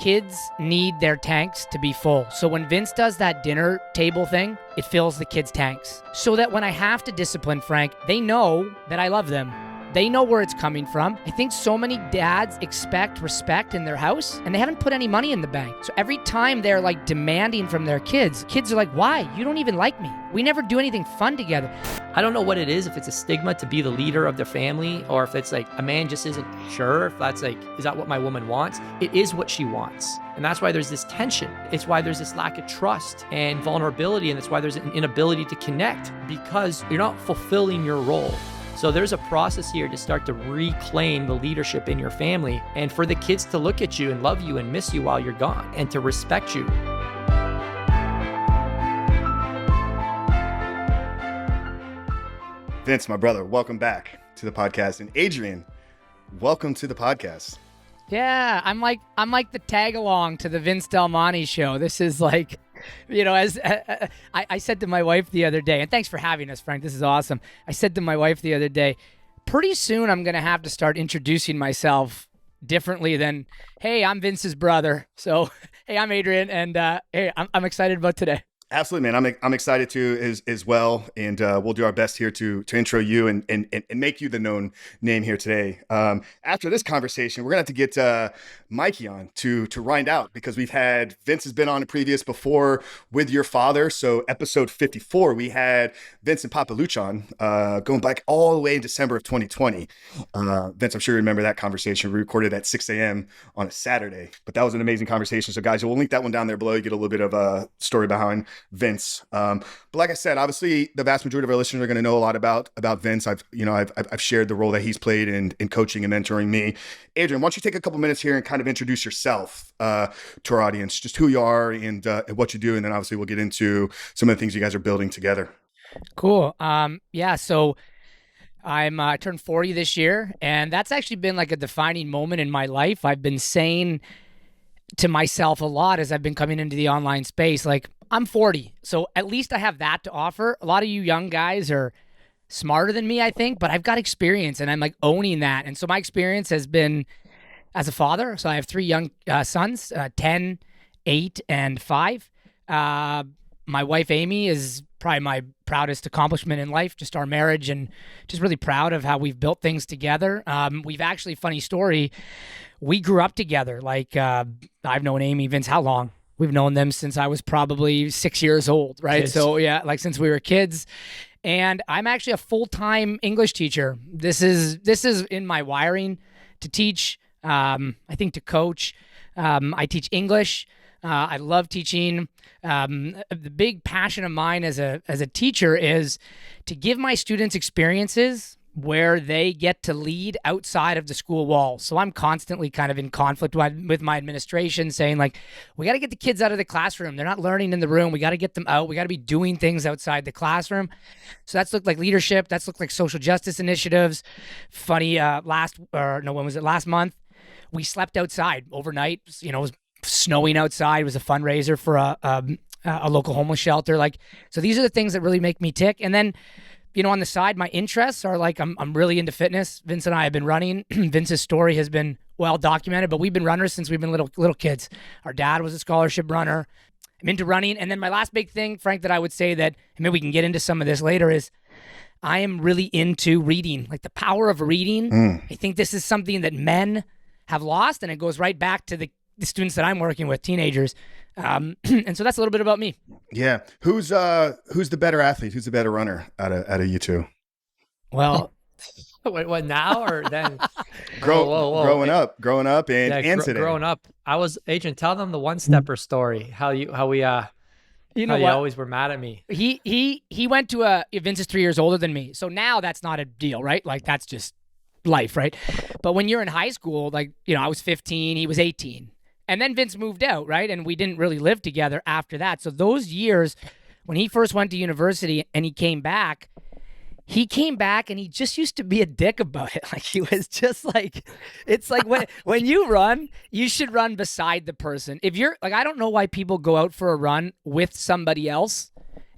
kids need their tanks to be full. So when Vince does that dinner table thing, it fills the kids' tanks. So that when I have to discipline Frank, they know that I love them. They know where it's coming from. I think so many dads expect respect in their house and they haven't put any money in the bank. So every time they're like demanding from their kids are like, why? You don't even like me. We never do anything fun together. I don't know what it is, if it's a stigma to be the leader of their family, or if it's like a man just isn't sure if that's like, is that what my woman wants? It is what she wants. And that's why there's this tension. It's why there's this lack of trust and vulnerability. And it's why there's an inability to connect, because you're not fulfilling your role. So there's a process here to start to reclaim the leadership in your family, and for the kids to look at you and love you and miss you while you're gone, and to respect you. Vince, my brother, welcome back to the podcast. And Adrian, welcome to the podcast. Yeah, I'm like the tag along to the Vince Del Monte show. This is like, as I said to my wife the other day, and thanks for having us, Frank. This is awesome. I said to my wife the other day, pretty soon I'm going to have to start introducing myself differently than, hey, I'm Vince's brother. So, hey, I'm Adrian, and hey, I'm excited about today. Absolutely, man. I'm excited to as well, and we'll do our best here to intro you and make you the known name here today. After this conversation, we're gonna have to get Mikey on to rind out, because we've had Vince has been on a previous before with your father. So episode 54, we had Vince and Papa Luch on, going back all the way in December of 2020. Vince, I'm sure you remember that conversation. We recorded at 6 a.m. on a Saturday, but that was an amazing conversation. So guys, we'll link that one down there below. You get a little bit of a story behind Vince. But like I said, obviously the vast majority of our listeners are going to know a lot about Vince. I've shared the role that he's played in coaching and mentoring me. Adrian, why don't you take a couple minutes here and kind of introduce yourself to our audience, just who you are and what you do. And then obviously we'll get into some of the things you guys are building together. Cool. Yeah. So I turned 40 this year, and that's actually been like a defining moment in my life. I've been saying to myself a lot as I've been coming into the online space, like, I'm 40, so at least I have that to offer. A lot of you young guys are smarter than me, I think, but I've got experience, and I'm like owning that. And so my experience has been as a father. So I have three young sons, 10, 8, and 5. My wife, Amy, is probably my proudest accomplishment in life, just our marriage, and just really proud of how we've built things together. We've actually, funny story, we grew up together. Like, I've known Amy, Vince, how long? We've known them since I was probably 6 years old, right? Kids. So yeah, like since we were kids. And I'm actually a full-time English teacher. This is in my wiring to teach, I think to coach. I teach English. I love teaching. The big passion of mine as a teacher is to give my students experiences where they get to lead outside of the school walls. So I'm constantly kind of in conflict with my administration, saying like, we got to get the kids out of the classroom. They're not learning in the room. We got to get them out. We got to be doing things outside the classroom. So that's looked like leadership. That's looked like social justice initiatives. Funny, when was it? Last month, we slept outside overnight. It was snowing outside. It was a fundraiser for a local homeless shelter. Like, so these are the things that really make me tick. And then, on the side, my interests are like, I'm really into fitness. Vince and I have been running. Vince's story has been well documented, but we've been runners since we've been little kids. Our dad was a scholarship runner. I'm into running. And then my last big thing, Frank, that I would say that, and maybe we can get into some of this later, is I am really into reading, like the power of reading. I think this is something that men have lost, and it goes right back to the students that I'm working with, teenagers. And so that's a little bit about me. Yeah. Who's the better athlete? Who's the better runner out of you two? Well, Wait, what, now or then? Growing up and today. Growing up, I was, Adrian, tell them the one-stepper story. How you always were mad at me. He went to Vince is 3 years older than me. So now that's not a deal, right? Like, that's just life, right? But when you're in high school, like, I was 15, he was 18. And then Vince moved out, right? And we didn't really live together after that. So those years, when he first went to university and he came back and he just used to be a dick about it. Like, he was just like, it's like when you run, you should run beside the person. If you're like, I don't know why people go out for a run with somebody else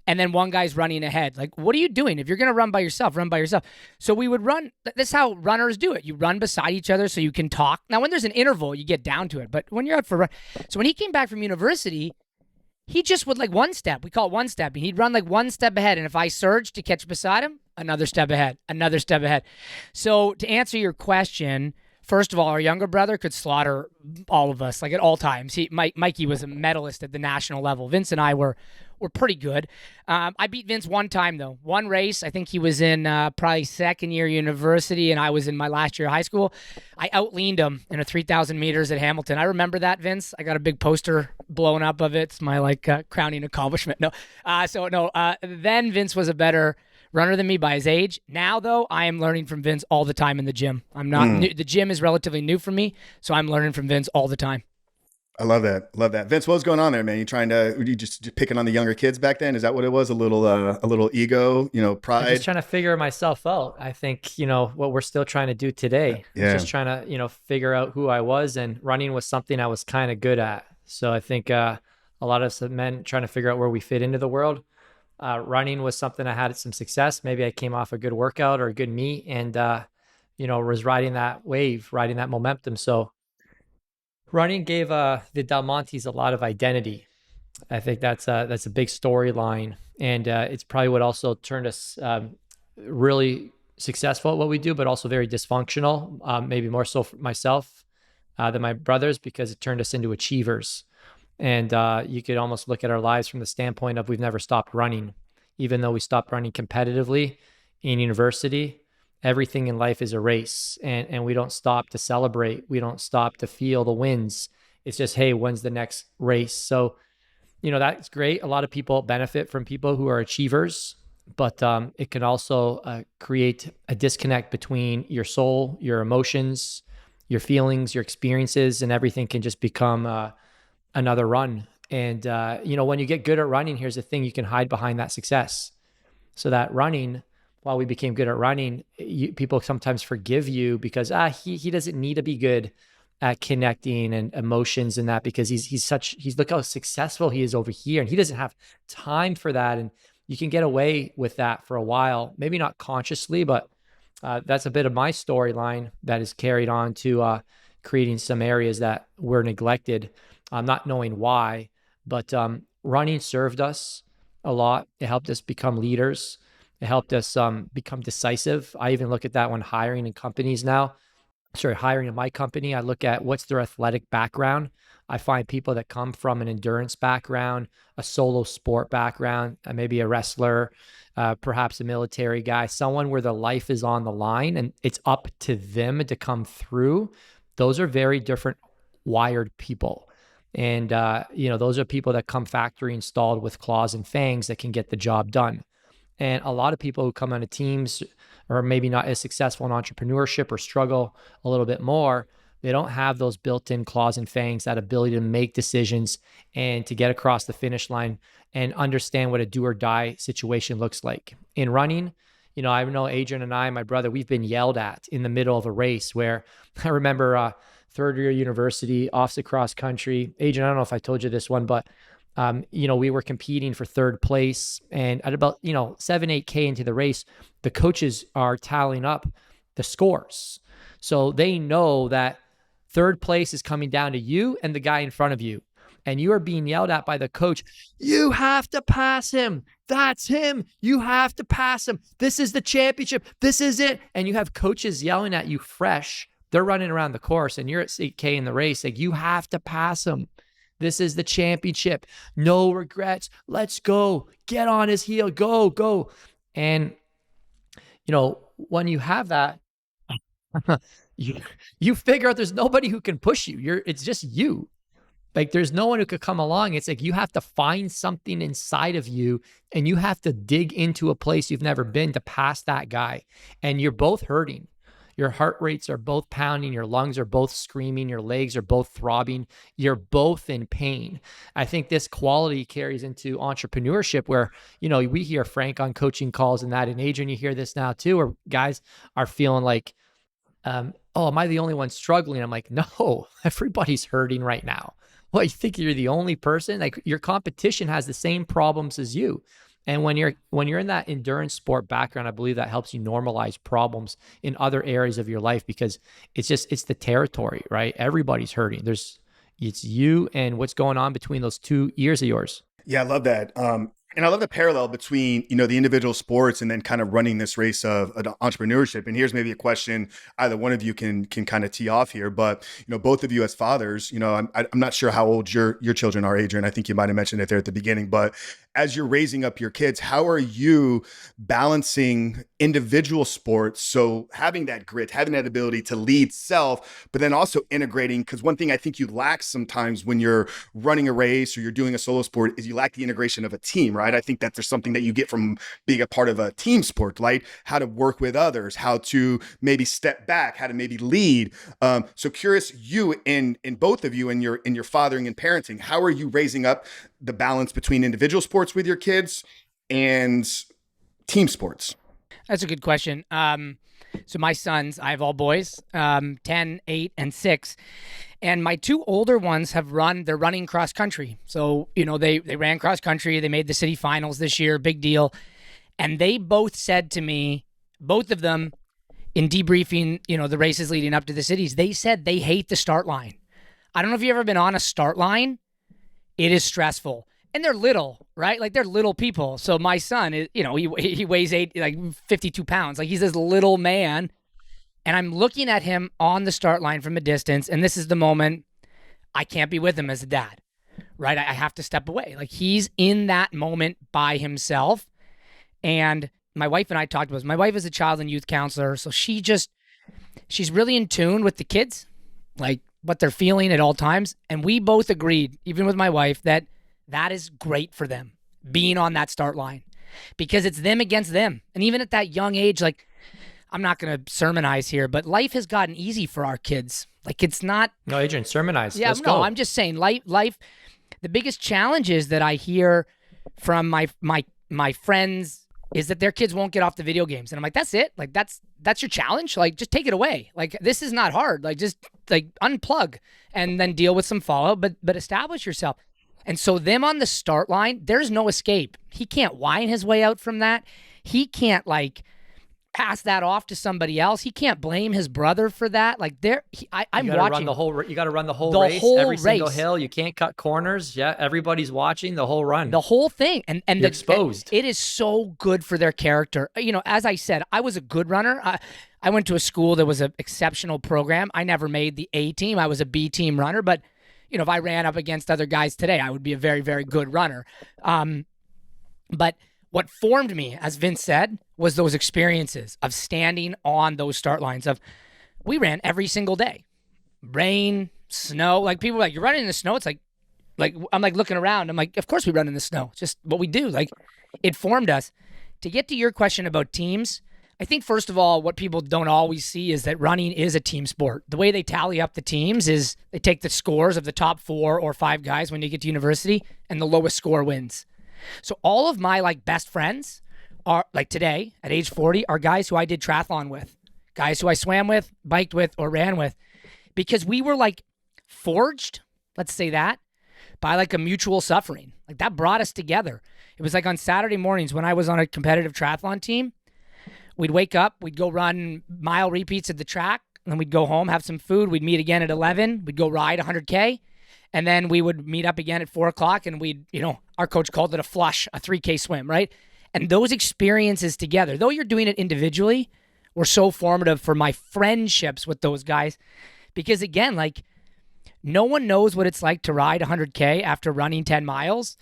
and then one guy's running ahead. Like, what are you doing? If you're going to run by yourself, run by yourself. So we would run. That's how runners do it. You run beside each other so you can talk. Now, when there's an interval, you get down to it. But when you're out for a run. So when he came back from university, he just would like one step. We call it one step. And he'd run like one step ahead. And if I surged to catch beside him, another step ahead, another step ahead. So to answer your question, first of all, our younger brother could slaughter all of us, like at all times. Mikey was a medalist at the national level. Vince and I were pretty good. I beat Vince one time, though. One race. I think he was in probably second year university, and I was in my last year of high school. I out-leaned him in a 3,000 meters at Hamilton. I remember that, Vince. I got a big poster blown up of it. It's my crowning accomplishment. Then Vince was a better runner than me by his age. Now, though, I am learning from Vince all the time in the gym. I'm not new. The gym is relatively new for me, so I'm learning from Vince all the time. I love that. Love that. Vince, what was going on there, man? You just picking on the younger kids back then? Is that what it was? A little ego, pride? I'm just trying to figure myself out. I think, what we're still trying to do today. Yeah. Just trying to, figure out who I was, and running was something I was kind of good at. So I think a lot of us men trying to figure out where we fit into the world. Running was something I had some success. Maybe I came off a good workout or a good meet and, was riding that wave, riding that momentum. So running gave the Del Montes a lot of identity. I think that's a big storyline. And it's probably what also turned us really successful at what we do, but also very dysfunctional, maybe more so for myself than my brothers, because it turned us into achievers. And you could almost look at our lives from the standpoint of we've never stopped running. Even though we stopped running competitively in university, everything in life is a race, and we don't stop to celebrate. We don't stop to feel the wins. It's just, hey, when's the next race? So, that's great. A lot of people benefit from people who are achievers, but it can also create a disconnect between your soul, your emotions, your feelings, your experiences, and everything can just become another run. And, when you get good at running, here's the thing, you can hide behind that success. So that running, while we became good at running, people sometimes forgive you because he doesn't need to be good at connecting and emotions and that, because he's look how successful he is over here, and he doesn't have time for that. And you can get away with that for a while, maybe not consciously, but that's a bit of my storyline that is carried on to creating some areas that were neglected, not knowing why. But running served us a lot. It helped us become leaders. It helped us become decisive. I even look at that when hiring in companies now. Hiring in my company, I look at what's their athletic background. I find people that come from an endurance background, a solo sport background, maybe a wrestler, perhaps a military guy, someone where their life is on the line and it's up to them to come through. Those are very different wired people. And, those are people that come factory installed with claws and fangs that can get the job done. And a lot of people who come onto teams or maybe not as successful in entrepreneurship or struggle a little bit more, they don't have those built-in claws and fangs, that ability to make decisions and to get across the finish line and understand what a do or die situation looks like. In running, I know Adrian and I, my brother, we've been yelled at in the middle of a race where I remember third year university, off the cross country. Adrian, I don't know if I told you this one, but we were competing for third place, and at about, 7-8K into the race, the coaches are tallying up the scores. So they know that third place is coming down to you and the guy in front of you. And you are being yelled at by the coach. You have to pass him. That's him. You have to pass him. This is the championship. This is it. And you have coaches yelling at you fresh. They're running around the course and you're at 8K in the race. Like, you have to pass him. This is the championship. No regrets. Let's go. Get on his heel. Go. And, when you have that, you figure out there's nobody who can push you. It's just you. Like, there's no one who could come along. It's like you have to find something inside of you and you have to dig into a place you've never been to pass that guy. And you're both hurting. Your heart rates are both pounding, your lungs are both screaming, your legs are both throbbing, you're both in pain. I think this quality carries into entrepreneurship where, we hear Frank on coaching calls and that, and Adrian, you hear this now too, where guys are feeling like, am I the only one struggling? I'm like, no, everybody's hurting right now. Well, you think you're the only person? Like, your competition has the same problems as you. And when you're in that endurance sport background, I believe that helps you normalize problems in other areas of your life, because it's the territory, right? Everybody's hurting. It's you and what's going on between those 2 years of yours. Yeah, I love that. And I love the parallel between, the individual sports and then kind of running this race of entrepreneurship. And here's maybe a question either one of you can kind of tee off here, but, both of you as fathers, I'm not sure how old your children are, Adrian. I think you might have mentioned it there at the beginning, but as you're raising up your kids, how are you balancing individual sports? So having that grit, having that ability to lead self, but then also integrating, because one thing I think you lack sometimes when you're running a race or you're doing a solo sport is you lack the integration of a team, right? I think that there's something that you get from being a part of a team sport, right? How to work with others, how to maybe step back, how to maybe lead. So curious, you in both of you in your fathering and parenting, how are you raising up the balance between individual sports with your kids and team sports? That's a good question. So my sons, I have all boys, 10, 8, and 6. And my 2 older ones they're running cross country. So, they ran cross country. They made the city finals this year, big deal. And they both said to me, both of them in debriefing, the races leading up to the cities, they said they hate the start line. I don't know if you've ever been on a start line. It is stressful. And they're little, right? Like they're little people. So my son, he weighs 52 pounds. Like he's this little man. And I'm looking at him on the start line from a distance. And this is the moment I can't be with him as a dad, right? I have to step away. Like he's in that moment by himself. And my wife and I talked about this. My wife is a child and youth counselor. So she's really in tune with the kids, like what they're feeling at all times. And we both agreed, even with my wife, that is great for them being on that start line because it's them against them. And even at that young age, like I'm not going to sermonize here, but life has gotten easy for our kids. Like it's not. No, Adrian, sermonize. Yeah, Let's go. I'm just saying life, the biggest challenges that I hear from my friends is that their kids won't get off the video games. And I'm like, that's it? Like that's your challenge? Like just take it away. Like this is not hard. Like just like unplug and then deal with some fallout, but establish yourself. And so them on the start line, there's no escape. He can't whine his way out from that. He can't like pass that off to somebody else. He can't blame his brother for that. Like I'm watching You got to run the whole race, every single hill. You can't cut corners. Yeah, everybody's watching the whole run, the whole thing, and you're exposed. It is so good for their character. As I said, I was a good runner. I went to a school that was an exceptional program. I never made the A team. I was a B team runner, but if I ran up against other guys today, I would be a very, very good runner. But what formed me, as Vince said, was those experiences of standing on those start lines. We ran every single day, rain, snow. Like people were like, you're running in the snow. It's like I'm like looking around. I'm like, of course we run in the snow. It's just what we do. Like it formed us. To get to your question about teams, I think first of all, what people don't always see is that running is a team sport. The way they tally up the teams is they take the scores of the top 4 or 5 guys when you get to university, and the lowest score wins. So all of my best friends are today at age 40 are guys who I did triathlon with, guys who I swam with, biked with, or ran with, because we were forged, let's say that, by a mutual suffering. That brought us together. It was on Saturday mornings when I was on a competitive triathlon team, we'd wake up, we'd go run mile repeats at the track, and then we'd go home, have some food, we'd meet again at 11, we'd go ride 100K, and then we would meet up again at 4 o'clock, and we'd, our coach called it a flush, a 3K swim, right? And those experiences together, though you're doing it individually, were so formative for my friendships with those guys. Because again, no one knows what it's like to ride 100K after running 10 miles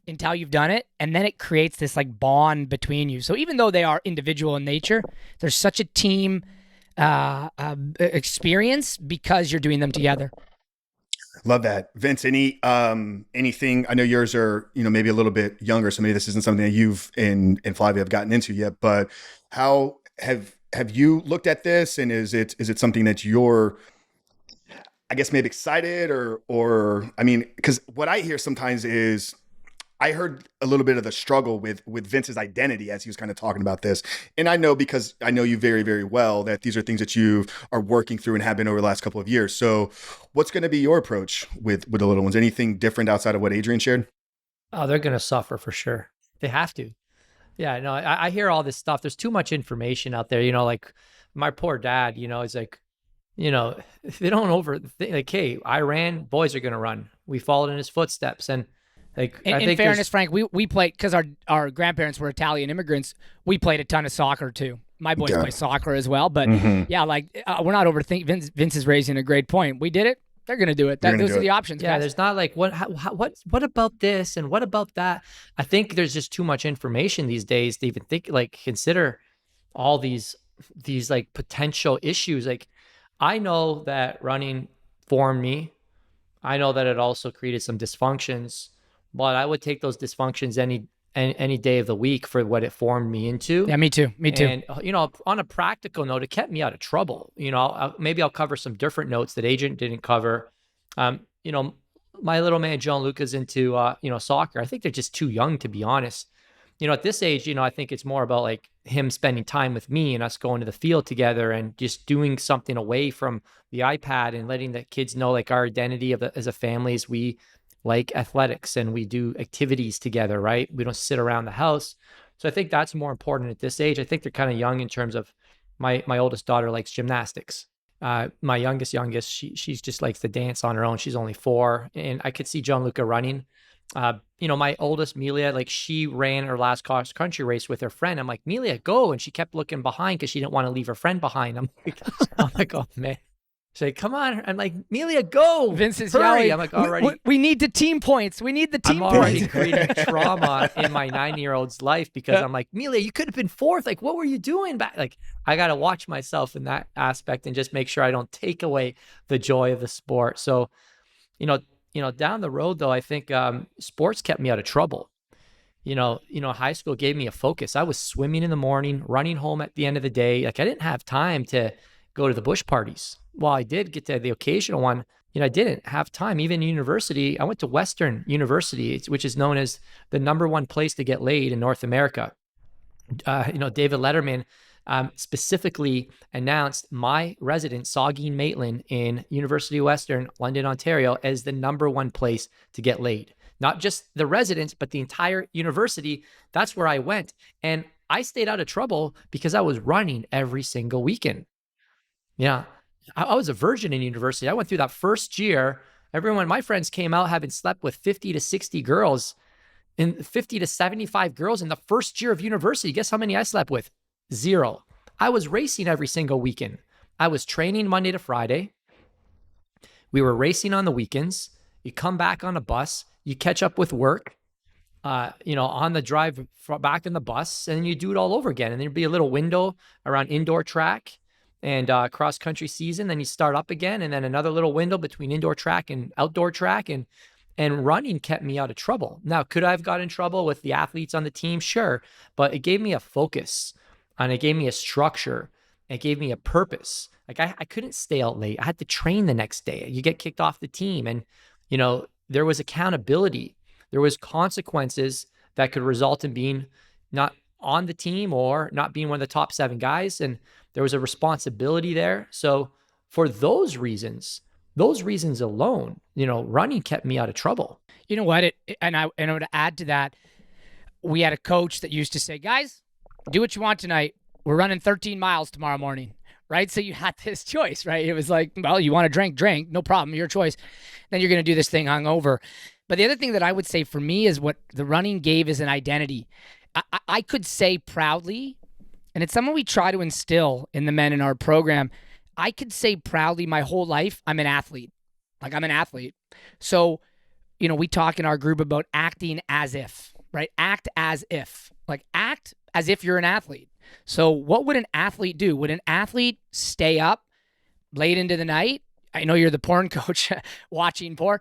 until you've done it. And then it creates this bond between you. So even though they are individual in nature, there's such a team experience because you're doing them together. Love that. Vince, anything, I know yours are, maybe a little bit younger, so maybe this isn't something that you've and Flavia have gotten into yet, but how have you looked at this? And is it something that you're, I guess, maybe excited or because what I hear sometimes is, I heard a little bit of the struggle with Vince's identity as he was kind of talking about this. And I know, because I know you very, very well, that these are things that you are working through and have been over the last couple of years. So what's going to be your approach with the little ones? Anything different outside of what Adrian shared? Oh, they're going to suffer for sure. They have to. Yeah, no, I hear all this stuff. There's too much information out there. Like my poor dad, is like, they don't overthink. Like, hey, I ran, boys are gonna run. We followed in his footsteps, and like I In think fairness, Frank, we played because our grandparents were Italian immigrants. We played a ton of soccer too. My boys Yeah. play soccer as well, but Mm-hmm. yeah, like we're not overthinking. Vince is raising a great point. We did it. They're gonna do it. They're gonna Those do are it. the options, yeah, guys. there's not like what about this and what about that. I think there's just too much information these days to even consider all these like potential issues. Like I know that running formed me. I know that it also created some dysfunctions, but I would take those dysfunctions any day of the week for what it formed me into. Yeah, me too. Me too. And on a practical note, it kept me out of trouble. Maybe I'll cover some different notes that Adrian didn't cover. Um, you know, my little man Gianluca's into soccer. I think they're just too young, to be honest. At this age, I think it's more about like him spending time with me and us going to the field together and just doing something away from the iPad and letting the kids know like our identity as a family is we like athletics and we do activities together, right? We don't sit around the house. So I think that's more important at this age. I think they're kind of young in terms of my oldest daughter likes gymnastics. My youngest, she's just likes to dance on her own. She's only 4, and I could see Gianluca running. My oldest, Melia, like she ran her last cross country race with her friend. I'm like, Melia, go. And she kept looking behind because she didn't want to leave her friend behind. I'm like, oh man. She's like, come on. I'm like, Melia, go. Vince is hurry. yelling. I'm like, already. We need the team points. We need the team I'm already points. creating trauma in my 9-year-old's life because I'm like, Melia, you could have been 4th. Like, what were you doing back? Like, I got to watch myself in that aspect and just make sure I don't take away the joy of the sport. So, down the road though, I think sports kept me out of trouble. High school gave me a focus. I was swimming in the morning, running home at the end of the day. Like I didn't have time to go to the bush parties. Well, I did get to the occasional one. I didn't have time. Even in university, I went to Western University, which is known as the #1 place to get laid in North America. David Letterman specifically announced my resident, Saugeen Maitland in University of Western, London, Ontario, as the #1 place to get laid. Not just the residents, but the entire university. That's where I went. And I stayed out of trouble because I was running every single weekend. Yeah. I was a virgin in university. I went through that first year. My friends came out having slept with 50 to 60 girls and 50 to 75 girls in the first year of university. Guess how many I slept with? 0. I was racing every single weekend. I was training Monday to Friday. We were racing on the weekends. You come back on a bus, you catch up with work, on the drive back in the bus, and then you do it all over again. And there'd be a little window around indoor track and cross country season. Then you start up again, and then another little window between indoor track and outdoor track. And running kept me out of trouble. Now, could I have got in trouble with the athletes on the team? Sure. But it gave me a focus and it gave me a structure. It gave me a purpose. Like I couldn't stay out late. I had to train the next day. You get kicked off the team, and there was accountability. There was consequences that could result in being not on the team or not being one of the top 7 guys. And there was a responsibility there. So for those reasons alone, running kept me out of trouble. You know what? And I would add to that, we had a coach that used to say, guys, do what you want tonight. We're running 13 miles tomorrow morning, right? So you had this choice, right? It was like, well, you want to drink, no problem, your choice. Then you're going to do this thing hungover. But the other thing that I would say for me is what the running gave is an identity. I could say proudly, and it's something we try to instill in the men in our program, I could say proudly my whole life, I'm an athlete. Like I'm an athlete. So, we talk in our group about acting as if, right? Act as if. Like act as if you're an athlete. So what would an athlete do? Would an athlete stay up late into the night? I know you're the porn coach watching porn.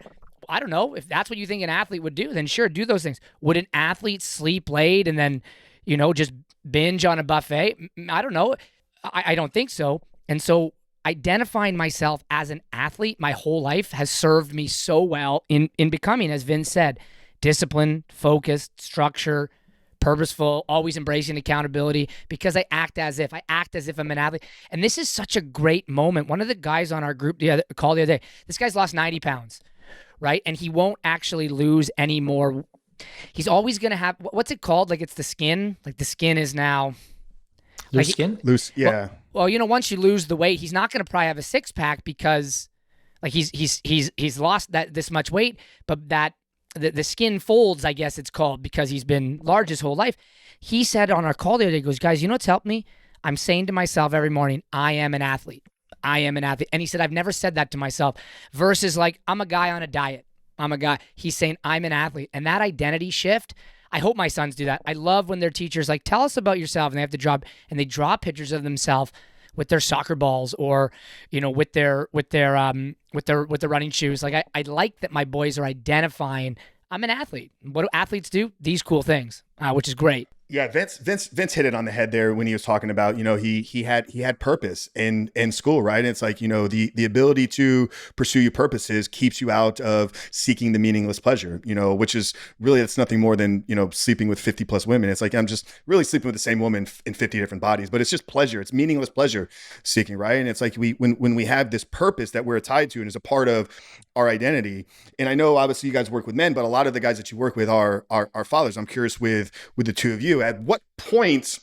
I don't know. If that's what you think an athlete would do, then sure, do those things. Would an athlete sleep late and then, just binge on a buffet? I don't know. I don't think so. And so identifying myself as an athlete my whole life has served me so well in becoming, as Vince said, disciplined, focused, structure, purposeful, always embracing accountability because I act as if I'm an athlete. And this is such a great moment. One of the guys on our group called the other day, this guy's lost 90 pounds, right? And he won't actually lose any more he's always going to have, what's it called? Like it's the skin. Like the skin is now Loose skin? Loose. Yeah. well, once you lose the weight, he's not going to probably have a six pack because like he's lost that this much weight, but that the skin folds, I guess it's called, because he's been large his whole life. He said on our call the other day, he goes, guys, you know what's helped me? I'm saying to myself every morning, I am an athlete. I am an athlete. And he said, I've never said that to myself versus like, I'm a guy on a diet. I'm a guy. He's saying I'm an athlete. And that identity shift, I hope my sons do that. I love when their teachers like, tell us about yourself, and they have to draw pictures of themselves with their soccer balls or, with their running shoes. Like I like that my boys are identifying I'm an athlete. What do athletes do? These cool things, which is great. Yeah, Vince hit it on the head there when he was talking about, he had purpose in school, right? And it's like, the ability to pursue your purposes keeps you out of seeking the meaningless pleasure, which is really, it's nothing more than, sleeping with 50 plus women. It's like, I'm just really sleeping with the same woman in 50 different bodies, but it's just pleasure. It's meaningless pleasure seeking, right? And it's like when we have this purpose that we're tied to and is a part of our identity. And I know obviously you guys work with men, but a lot of the guys that you work with are fathers. I'm curious with the two of you, at what point,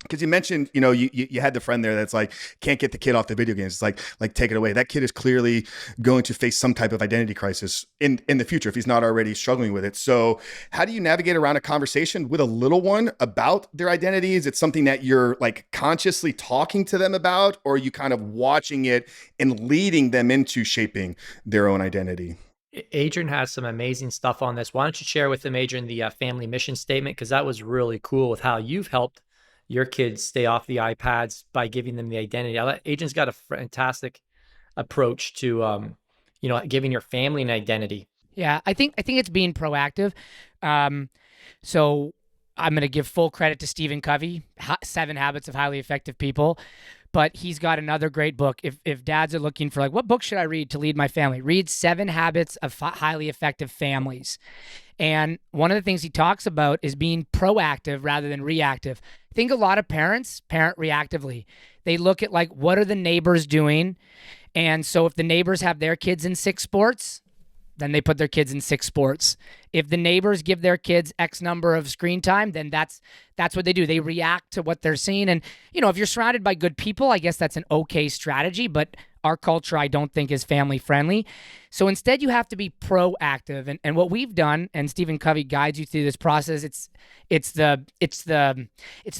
because you mentioned, you had the friend there that's like, can't get the kid off the video games. It's like take it away. That kid is clearly going to face some type of identity crisis in the future if he's not already struggling with it. So how do you navigate around a conversation with a little one about their identity? Is it something that you're like consciously talking to them about, or are you kind of watching it and leading them into shaping their own identity? Adrian has some amazing stuff on this. Why don't you share with them, Adrian, the family mission statement? Because that was really cool with how you've helped your kids stay off the iPads by giving them the identity. Adrian's got a fantastic approach to, giving your family an identity. Yeah, I think it's being proactive. So I'm going to give full credit to Stephen Covey, 7 Habits of Highly Effective People. But he's got another great book. If dads are looking for like, what book should I read to lead my family? Read 7 Habits of Highly Effective Families. And one of the things he talks about is being proactive rather than reactive. I think a lot of parents parent reactively. They look at like, what are the neighbors doing? And so if the neighbors have their kids in 6 sports, then they put their kids in 6 sports. If the neighbors give their kids X number of screen time, then that's what they do. They react to what they're seeing. And, if you're surrounded by good people, I guess that's an okay strategy, but our culture, I don't think, is family friendly. So instead, you have to be proactive. And what we've done, and Stephen Covey guides you through this process, it's the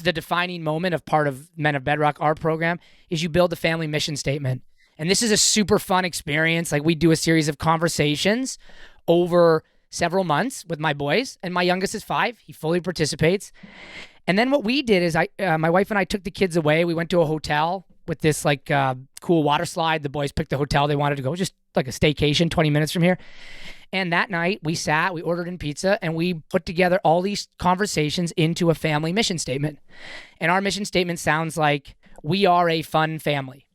defining moment of part of Men of Bedrock, our program, is you build a family mission statement. And this is a super fun experience. Like we do a series of conversations over several months with my boys, and my youngest is 5. He fully participates. And then what we did is my wife and I took the kids away. We went to a hotel with this like cool water slide. The boys picked the hotel they wanted to go, just like a staycation 20 minutes from here. And that night we ordered in pizza, and we put together all these conversations into a family mission statement. And our mission statement sounds like, we are a fun family.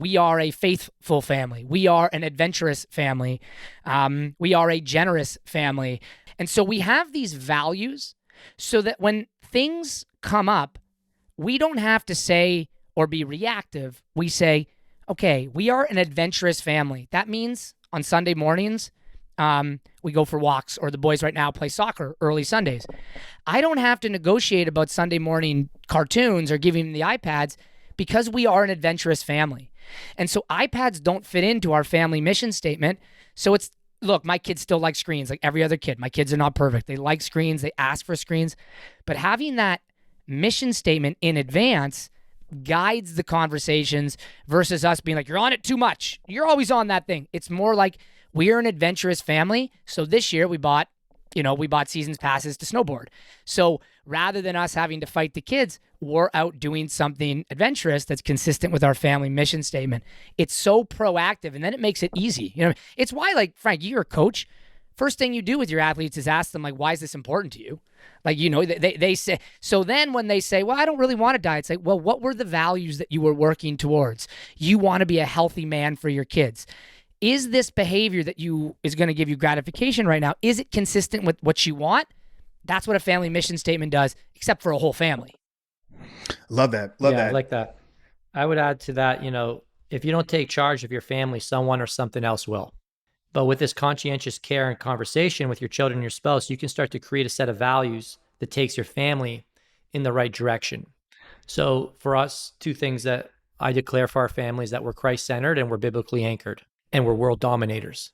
We are a faithful family. We are an adventurous family. We are a generous family. And so we have these values so that when things come up, we don't have to say or be reactive. We say, okay, we are an adventurous family. That means on Sunday mornings, we go for walks, or the boys right now play soccer early Sundays. I don't have to negotiate about Sunday morning cartoons or giving them the iPads, because we are an adventurous family. And so iPads don't fit into our family mission statement. So look, my kids still like screens like every other kid. My kids are not perfect. They like screens. They ask for screens. But having that mission statement in advance guides the conversations versus us being like, you're on it too much. You're always on that thing. It's more like, we're an adventurous family. So this year we bought seasons passes to snowboard. So rather than us having to fight the kids, we're out doing something adventurous that's consistent with our family mission statement. It's so proactive, and then it makes it easy. It's why, like, Frank, you're a coach. First thing you do with your athletes is ask them, like, why is this important to you? Like, they say, so then when they say, well, I don't really want to die, it's like, well, what were the values that you were working towards? You want to be a healthy man for your kids. Is this behavior that is going to give you gratification right now, is it consistent with what you want? That's what a family mission statement does, except for a whole family. Love that. Love that. I like that. I would add to that, if you don't take charge of your family, someone or something else will. But with this conscientious care and conversation with your children and your spouse, you can start to create a set of values that takes your family in the right direction. So for us, two things that I declare for our families: that we're Christ-centered and we're biblically anchored and we're world dominators.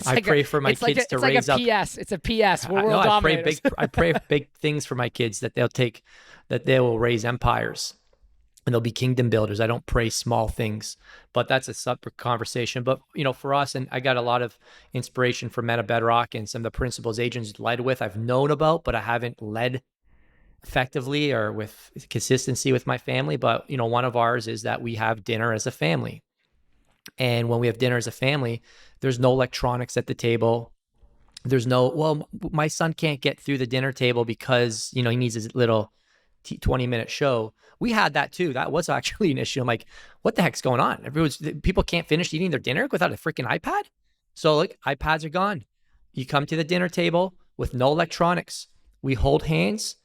I pray for my kids to raise up. PS. It's a PS. We're world No, dominators. I pray big things for my kids, that they will raise empires and they'll be kingdom builders. I don't pray small things, but that's a separate conversation. But for us, and I got a lot of inspiration from Men of Bedrock and some of the principles Adrian's led with, I've known about, but I haven't led effectively or with consistency with my family. But one of ours is that we have dinner as a family. And when we have dinner as a family, there's no electronics at the table. There's no, well, my son can't get through the dinner table because, he needs his little 20-minute show. We had that too. That was actually an issue. I'm like, what the heck's going on? People can't finish eating their dinner without a freaking iPad. So iPads are gone. You come to the dinner table with no electronics. We hold hands.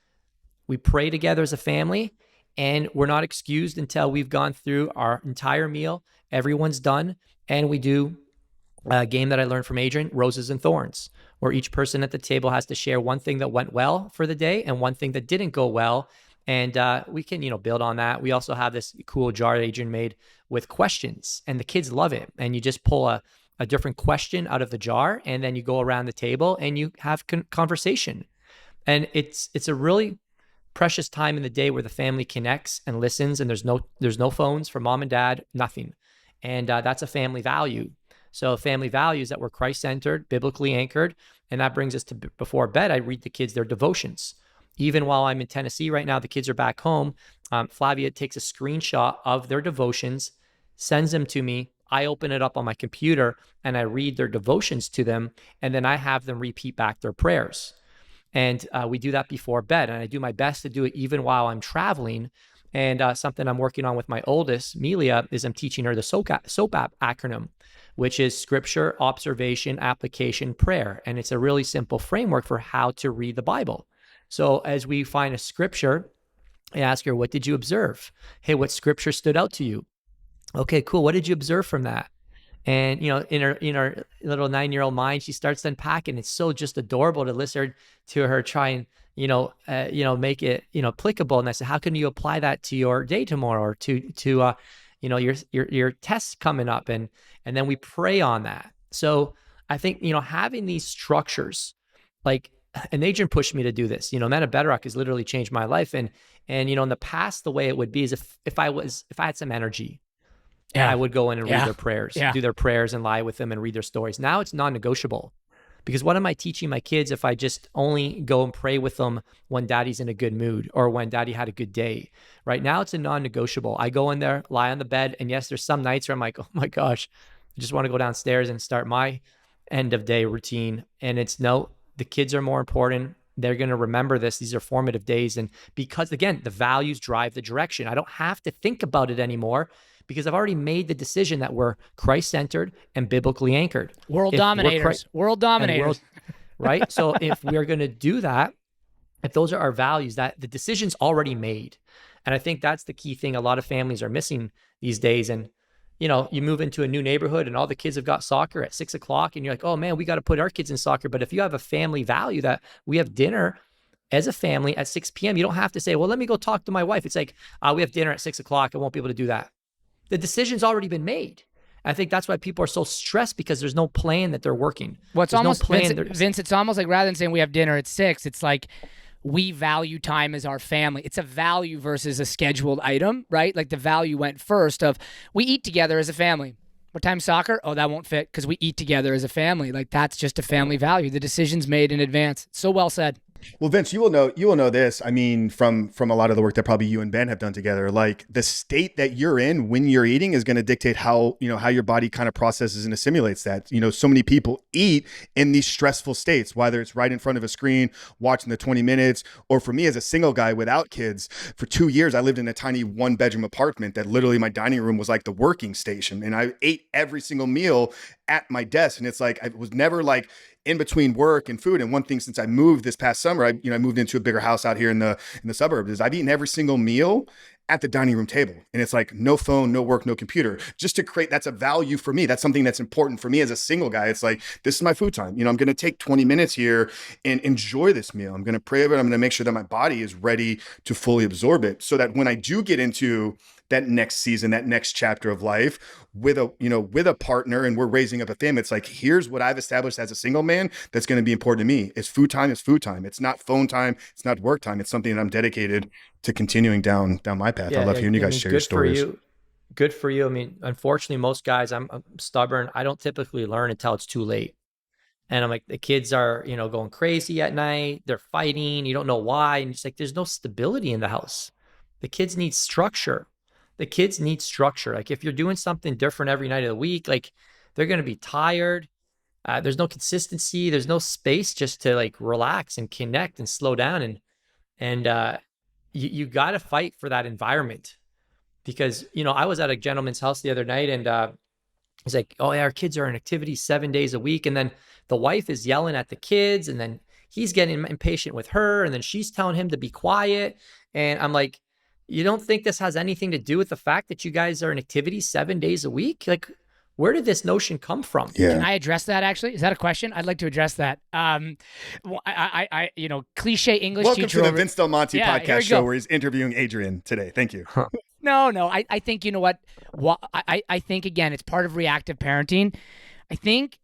We pray together as a family, and we're not excused until we've gone through our entire meal. Everyone's done. And we do a game that I learned from Adrian, Roses and Thorns, where each person at the table has to share one thing that went well for the day and one thing that didn't go well. And we can, build on that. We also have this cool jar Adrian made with questions, and the kids love it. And you just pull a different question out of the jar, and then you go around the table and you have conversation. And it's a really precious time in the day where the family connects and listens, and there's no phones for mom and dad, nothing. And that's a family value. So family values that we're Christ-centered, biblically anchored, and that brings us to before bed, I read the kids their devotions. Even while I'm in Tennessee right now, the kids are back home. Flavia takes a screenshot of their devotions, sends them to me. I open it up on my computer and I read their devotions to them, and then I have them repeat back their prayers. And we do that before bed, and I do my best to do it even while I'm traveling. And something I'm working on with my oldest, Melia, is I'm teaching her the SOAP acronym, which is Scripture, Observation, Application, Prayer. And it's a really simple framework for how to read the Bible. So as we find a scripture, I ask her, what did you observe? Hey, what scripture stood out to you? Okay, cool. What did you observe from that? And, in her little 9-year-old mind, she starts to unpack, and it's so just adorable to listen to her try and, make it, applicable. And I said, how can you apply that to your day tomorrow, or to your tests coming up? And then we pray on that. So I think, having these structures, and Adrian pushed me to do this. Men of Bedrock has literally changed my life. And in the past, the way it would be is if I had some energy, I would go in and read their prayers, do their prayers and lie with them and read their stories. Now it's non-negotiable, because what am I teaching my kids if I just only go and pray with them when daddy's in a good mood or when daddy had a good day? Right now it's a non-negotiable. I go in there, lie on the bed, and yes, there's some nights where I'm like, oh my gosh, I just want to go downstairs and start my end of day routine. And it's no, the kids are more important. They're going to remember this. These are formative days. And because, again, the values drive the direction. I don't have to think about it anymore, because I've already made the decision that we're Christ-centered and biblically anchored. World dominators. Right? So if we're going to do that, if those are our values, that the decision's already made. And I think that's the key thing a lot of families are missing these days. And, you move into a new neighborhood and all the kids have got soccer at 6:00, and you're like, oh man, we got to put our kids in soccer. But if you have a family value that we have dinner as a family at 6 p.m., you don't have to say, well, let me go talk to my wife. It's like, we have dinner at 6:00. I won't be able to do that. The decision's already been made. I think that's why people are so stressed, because there's no plan that they're working. Well, it's almost, Vince, it's almost like rather than saying we have dinner at 6, it's like we value time as our family. It's a value versus a scheduled item, right? Like the value went first of we eat together as a family. What time's soccer? Oh, that won't fit because we eat together as a family. Like that's just a family value. The decision's made in advance. So well said. Well, Vince, you will know this. I mean, from a lot of the work that probably you and Ben have done together, like the state that you're in when you're eating is going to dictate how your body kind of processes and assimilates that. So many people eat in these stressful states, whether it's right in front of a screen, watching the 20 minutes, or for me as a single guy without kids, for 2 years, I lived in a tiny 1-bedroom apartment that literally my dining room was like the working station. And I ate every single meal at my desk. And it's like, I was never like in between work and food. And one thing, since I moved this past summer, I moved into a bigger house out here in the suburbs, is I've eaten every single meal at the dining room table. And it's like, no phone, no work, no computer, just to create, that's a value for me. That's something that's important for me as a single guy. It's like, this is my food time. I'm going to take 20 minutes here and enjoy this meal. I'm going to pray over it. I'm going to make sure that my body is ready to fully absorb it, so that when I do get into that next season, that next chapter of life with a partner, and we're raising up a family, it's like, here's what I've established as a single man that's going to be important to me. It's food time. It's food time. It's not phone time. It's not work time. It's something that I'm dedicated to continuing down my path. I love hearing you guys share your stories. Good for you. I mean, unfortunately, most guys, I'm stubborn. I don't typically learn until it's too late. And I'm like, the kids are, going crazy at night. They're fighting. You don't know why. And it's like, there's no stability in the house. The kids need structure. Like, if you're doing something different every night of the week, like, they're going to be tired. There's no consistency. There's no space just to like relax and connect and slow down. And you got to fight for that environment, because, I was at a gentleman's house the other night, and he's like, oh yeah, our kids are in activities 7 days a week. And then the wife is yelling at the kids, and then he's getting impatient with her, and then she's telling him to be quiet. And I'm like, you don't think this has anything to do with the fact that you guys are in activities 7 days a week? Like, where did this notion come from? Yeah. Can I address that, actually? Is that a question? I'd like to address that. Cliche English Welcome teacher. to the Vince Del Monte podcast show, go. where he's interviewing Adrian today. Thank you. No. I think, you know what? I think, again, it's part of reactive parenting. I think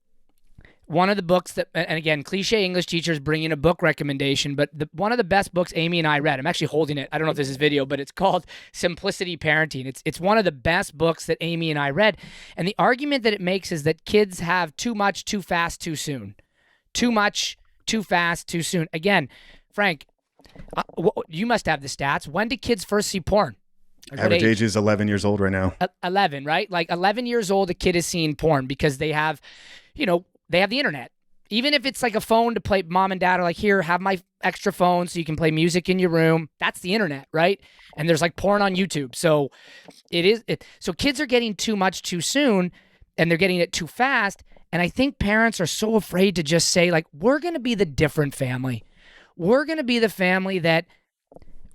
one of the books that, and again, cliche English teachers bring in a book recommendation, but one of the best books Amy and I read, I'm actually holding it. I don't know if this is video, but it's called Simplicity Parenting. It's one of the best books that Amy and I read. And the argument that it makes is that kids have too much, too fast, too soon. Too much, too fast, too soon. Again, Frank, you must have the stats. When did kids first see porn? Average age is 11 years old right now. 11, right? Like 11 years old, a kid is seeing porn because they have, they have the internet. Even if it's like a phone to play, mom and dad are like, here, have my extra phone so you can play music in your room. That's the internet, right? And there's like porn on YouTube. So so kids are getting too much too soon, and they're getting it too fast. And I think parents are so afraid to just say, like, we're going to be the different family. We're going to be the family that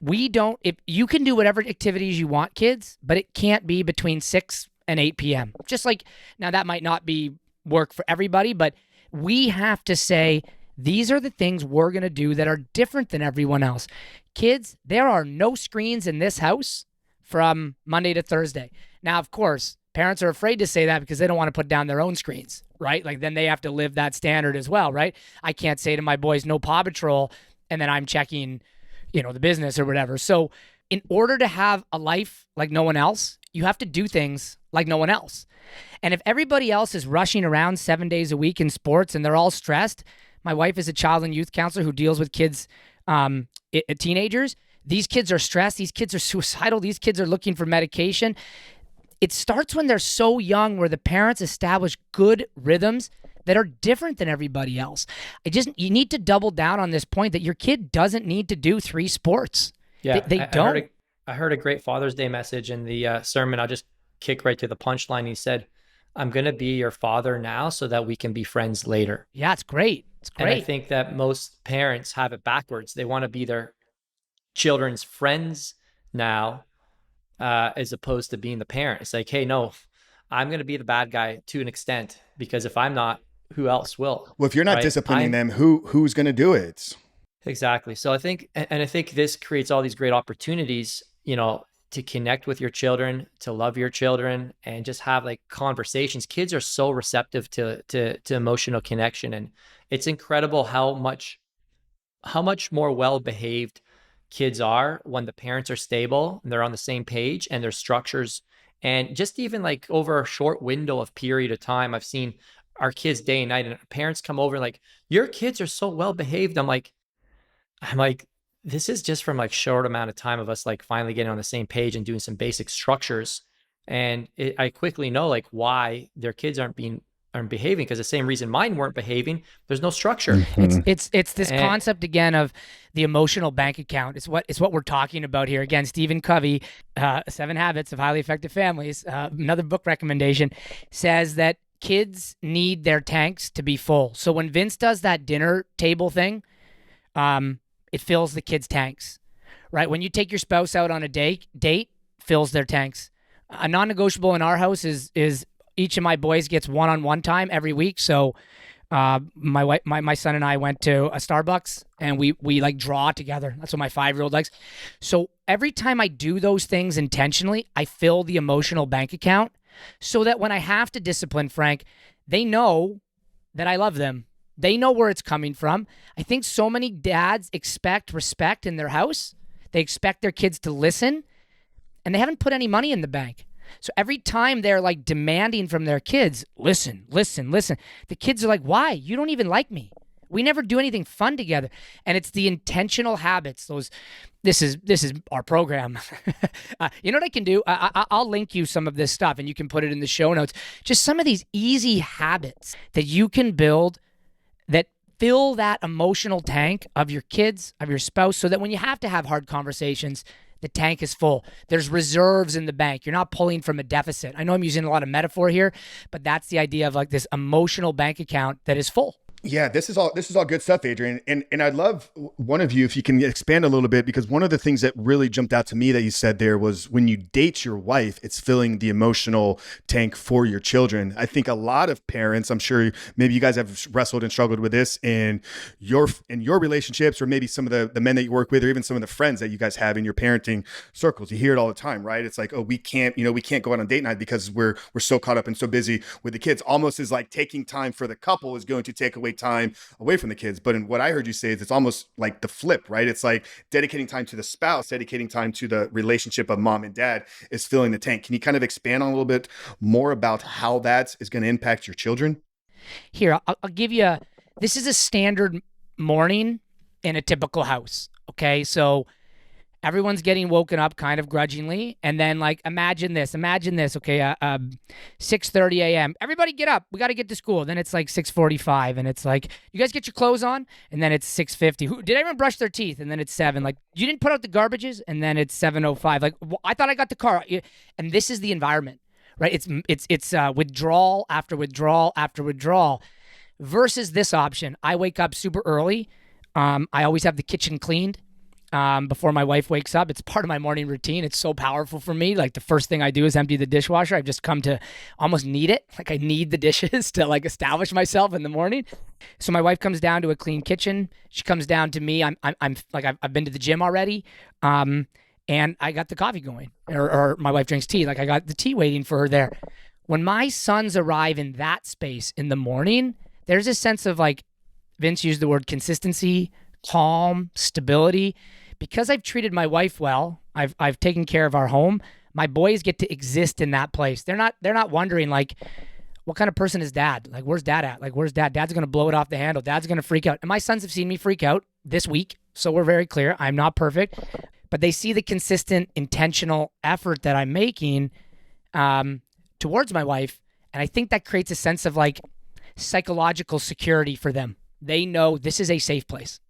if you can do whatever activities you want, kids, but it can't be between 6 and 8 p.m. Just like, now that might not be work for everybody, but we have to say, these are the things we're going to do that are different than everyone else. Kids, there are no screens in this house from Monday to Thursday. Now, of course, parents are afraid to say that because they don't want to put down their own screens, right? Like, then they have to live that standard as well, right? I can't say to my boys, no Paw Patrol, and then I'm checking, the business or whatever. So in order to have a life like no one else, you have to do things like no one else. And if everybody else is rushing around 7 days a week in sports and they're all stressed, my wife is a child and youth counselor who deals with kids, teenagers. These kids are stressed. These kids are suicidal. These kids are looking for medication. It starts when they're so young, where the parents establish good rhythms that are different than everybody else. You need to double down on this point that your kid doesn't need to do 3 sports. Yeah, they don't. I heard a great Father's Day message in the sermon. I'll just kick right to the punchline. He said, I'm going to be your father now so that we can be friends later. Yeah, it's great. It's great. And I think that most parents have it backwards. They want to be their children's friends now, as opposed to being the parent. It's like, hey, no, I'm going to be the bad guy to an extent, because if I'm not, who else will? Well, if you're not disciplining them, who's going to do it? Exactly. So I think this creates all these great opportunities, to connect with your children, to love your children, and just have like conversations. Kids are so receptive to emotional connection, and it's incredible how much more well-behaved kids are when the parents are stable and they're on the same page and their structures. And just even like over a short window of period of time, I've seen our kids day and night, and parents come over and like, your kids are so well-behaved. I'm like, this is just from like short amount of time of us like finally getting on the same page and doing some basic structures. And I quickly know like why their kids aren't behaving, because the same reason mine weren't behaving, there's no structure. Mm-hmm. It's this concept again of the emotional bank account. It's what we're talking about here. Again, Stephen Covey, 7 Habits of Highly Effective Families, another book recommendation, says that kids need their tanks to be full. So when Vince does that dinner table thing, it fills the kids' tanks, right? When you take your spouse out on a date, fills their tanks. A non-negotiable in our house is each of my boys gets one-on-one time every week. So my son and I went to a Starbucks and we like draw together. That's what my 5-year-old likes. So every time I do those things intentionally, I fill the emotional bank account so that when I have to discipline Frank, they know that I love them. They know where it's coming from. I think so many dads expect respect in their house. They expect their kids to listen, and they haven't put any money in the bank. So every time they're like demanding from their kids, listen, listen, listen, the kids are like, why? You don't even like me. We never do anything fun together. And it's the intentional habits. This is our program. You know what I can do? I'll link you some of this stuff and you can put it in the show notes. Just some of these easy habits that you can build that fill that emotional tank of your kids, of your spouse, so that when you have to have hard conversations, the tank is full. There's reserves in the bank. You're not pulling from a deficit. I know I'm using a lot of metaphor here, but that's the idea of like this emotional bank account that is full. Yeah, this is all good stuff, Adrian. And I'd love one of you, if you can expand a little bit, because one of the things that really jumped out to me that you said there was when you date your wife, it's filling the emotional tank for your children. I think a lot of parents, I'm sure maybe you guys have wrestled and struggled with this in your relationships, or maybe some of the men that you work with, or even some of the friends that you guys have in your parenting circles. You hear it all the time, right? It's like, oh, we can't go out on date night because we're so caught up and so busy with the kids. Almost as like taking time for the couple is going to take away time away from the kids. But in what I heard you say is it's almost like the flip, right? It's like dedicating time to the spouse, dedicating time to the relationship of mom and dad is filling the tank. Can you kind of expand on a little bit more about how that is going to impact your children? Here, I'll give you, this is a standard morning in a typical house. Okay. So everyone's getting woken up kind of grudgingly. And then like, imagine this, okay, 6:30 a.m. Everybody get up. We got to get to school. Then it's like 6:45 and it's like, you guys get your clothes on? And then it's 6:50. Did everyone brush their teeth? And then it's 7. Like, you didn't put out the garbages? And then it's 7:05. Like, I thought I got the car. And this is the environment, right? It's withdrawal after withdrawal after withdrawal versus this option. I wake up super early. I always have the kitchen cleaned before my wife wakes up. It's part of my morning routine. It's so powerful for me. Like the first thing I do is empty the dishwasher. I've just come to almost need it. Like I need the dishes to like establish myself in the morning. So my wife comes down to a clean kitchen. She comes down to me. I'm like, I've been to the gym already. And I got the coffee going, or my wife drinks tea. Like I got the tea waiting for her there. When my sons arrive in that space in the morning, there's a sense of like, Vince used the word consistency, calm, stability. Because I've treated my wife well, I've taken care of our home. My boys get to exist in that place. They're not wondering like, what kind of person is dad? Like, where's dad at? Like, where's dad? Dad's gonna blow it off the handle. Dad's gonna freak out. And my sons have seen me freak out this week, so we're very clear. I'm not perfect, but they see the consistent, intentional effort that I'm making towards my wife, and I think that creates a sense of like psychological security for them. They know this is a safe place.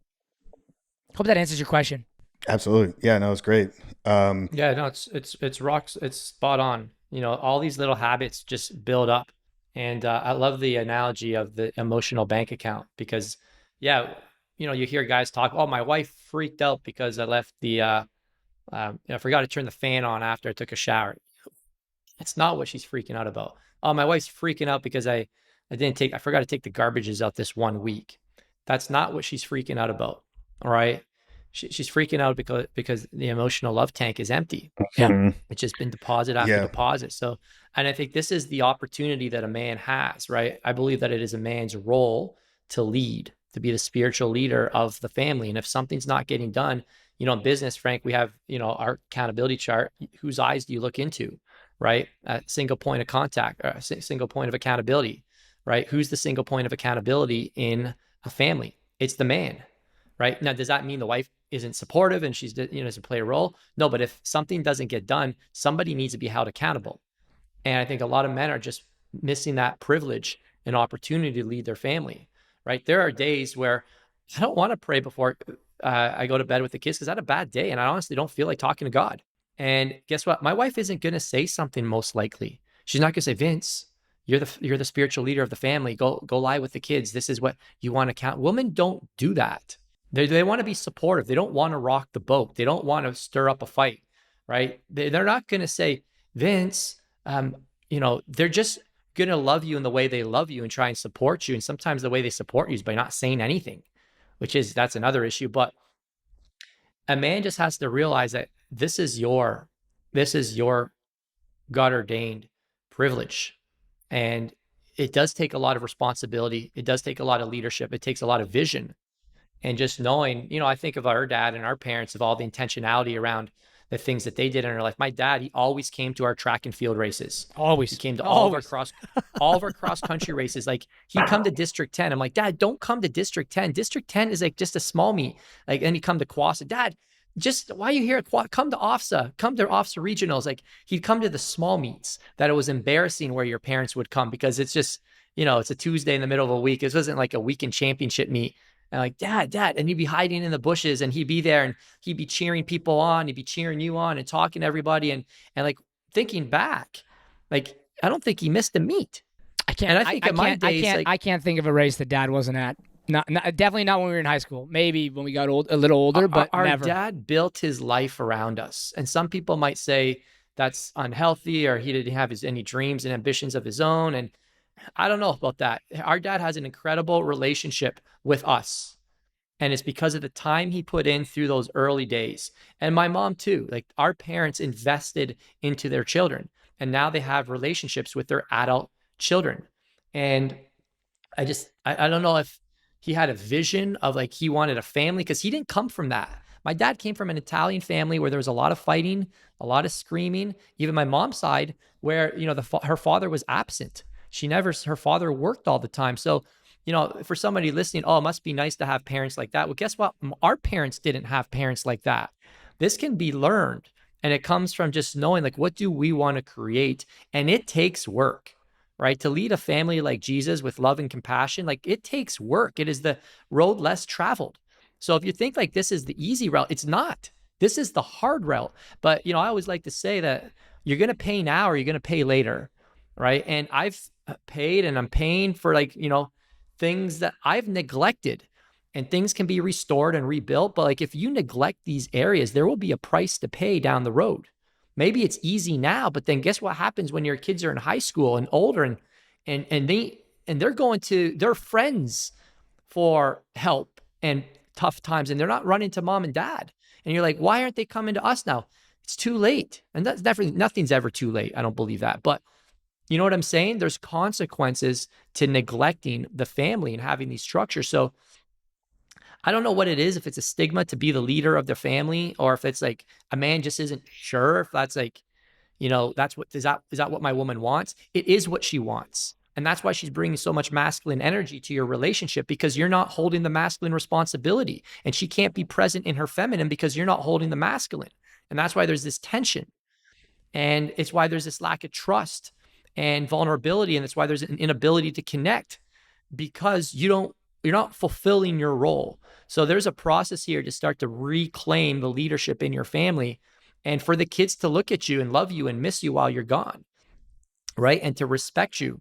Hope that answers your question. Absolutely. Yeah, no, it's great. Yeah, no, it's rocks. It's spot on. You know, all these little habits just build up. And I love the analogy of the emotional bank account because, yeah, you know, you hear guys talk, oh, my wife freaked out because I left I forgot to turn the fan on after I took a shower. That's not what she's freaking out about. Oh, my wife's freaking out because I forgot to take the garbages out this 1 week. That's not what she's freaking out about. All right. She's freaking out because the emotional love tank is empty. Yeah. It's just been deposit after deposit. So, and I think this is the opportunity that a man has, right? I believe that it is a man's role to lead, to be the spiritual leader of the family. And if something's not getting done, you know, in business, Frank, we have, you know, our accountability chart. Whose eyes do you look into, right? A single point of contact, or a single point of accountability, right? Who's the single point of accountability in a family? It's the man. Right now, does that mean the wife isn't supportive and she's, you know, doesn't play a role? No, but if something doesn't get done, somebody needs to be held accountable. And I think a lot of men are just missing that privilege and opportunity to lead their family. Right? There are days where I don't want to pray before I go to bed with the kids because I had a bad day and I honestly don't feel like talking to God. And guess what? My wife isn't going to say something most likely. She's not going to say, Vince, you're the spiritual leader of the family. Go lie with the kids. This is what you want to count. Women don't do that. They want to be supportive. They don't want to rock the boat. They don't want to stir up a fight. right? They're not going to say, Vince, they're just going to love you in the way they love you and try and support you. And sometimes the way they support you is by not saying anything, that's another issue. But a man just has to realize that this is your God ordained privilege. And it does take a lot of responsibility. It does take a lot of leadership. It takes a lot of vision. And just knowing, I think of our dad and our parents, of all the intentionality around the things that they did in our life. My dad, he always came to our track and field races. Always. He came to Always. all of our cross country races. Like, he'd come to District 10. I'm like, Dad, don't come to District 10. District 10 is like just a small meet. Like, and he'd come to Quassa. Dad, just why are you here? Come to OFSA. Come to OFSA regionals. Like, he'd come to the small meets that it was embarrassing where your parents would come, because it's just, it's a Tuesday in the middle of a week. It wasn't like a weekend championship meet. And like, Dad, and he'd be hiding in the bushes, and he'd be there, and he'd be cheering people on. He'd be cheering you on and talking to everybody. And like, thinking back, like, I don't think he missed a meet. I can't. And I think at my days, I can't think of a race that Dad wasn't at. Not definitely not when we were in high school. Maybe when we got a little older, but our never. dad built his life around us. And some people might say that's unhealthy, or he didn't have any dreams and ambitions of his own. And I don't know about that. Our dad has an incredible relationship with us. And it's because of the time he put in through those early days. And my mom too. Like, our parents invested into their children, and now they have relationships with their adult children. And I don't know if he had a vision of, like, he wanted a family, because he didn't come from that. My dad came from an Italian family where there was a lot of fighting, a lot of screaming. Even my mom's side, where, her father was absent. Her father worked all the time. So, for somebody listening, oh, it must be nice to have parents like that. Well, guess what? Our parents didn't have parents like that. This can be learned. And it comes from just knowing, like, what do we want to create? And it takes work, right? To lead a family like Jesus with love and compassion, like, it takes work. It is the road less traveled. So if you think like this is the easy route, it's not. This is the hard route. But, I always like to say that you're going to pay now or you're going to pay later, right? And I've paid, and I'm paying for, like, things that I've neglected, and things can be restored and rebuilt. But, like, if you neglect these areas, there will be a price to pay down the road. Maybe it's easy now, but then guess what happens when your kids are in high school and older, and they're going to their friends for help and tough times, and they're not running to mom and dad. And you're like, why aren't they coming to us now? It's too late. And that's definitely, nothing's ever too late. I don't believe that. But you know what I'm saying? There's consequences to neglecting the family and having these structures. So I don't know what it is, if it's a stigma to be the leader of the family, or if it's like a man just isn't sure if that's like, is that what my woman wants? It is what she wants. And that's why she's bringing so much masculine energy to your relationship, because you're not holding the masculine responsibility, and she can't be present in her feminine because you're not holding the masculine. And that's why there's this tension. And it's why there's this lack of trust and vulnerability. And it's why there's an inability to connect, because you're not fulfilling your role. So there's a process here to start to reclaim the leadership in your family, and for the kids to look at you and love you and miss you while you're gone, right? And to respect you.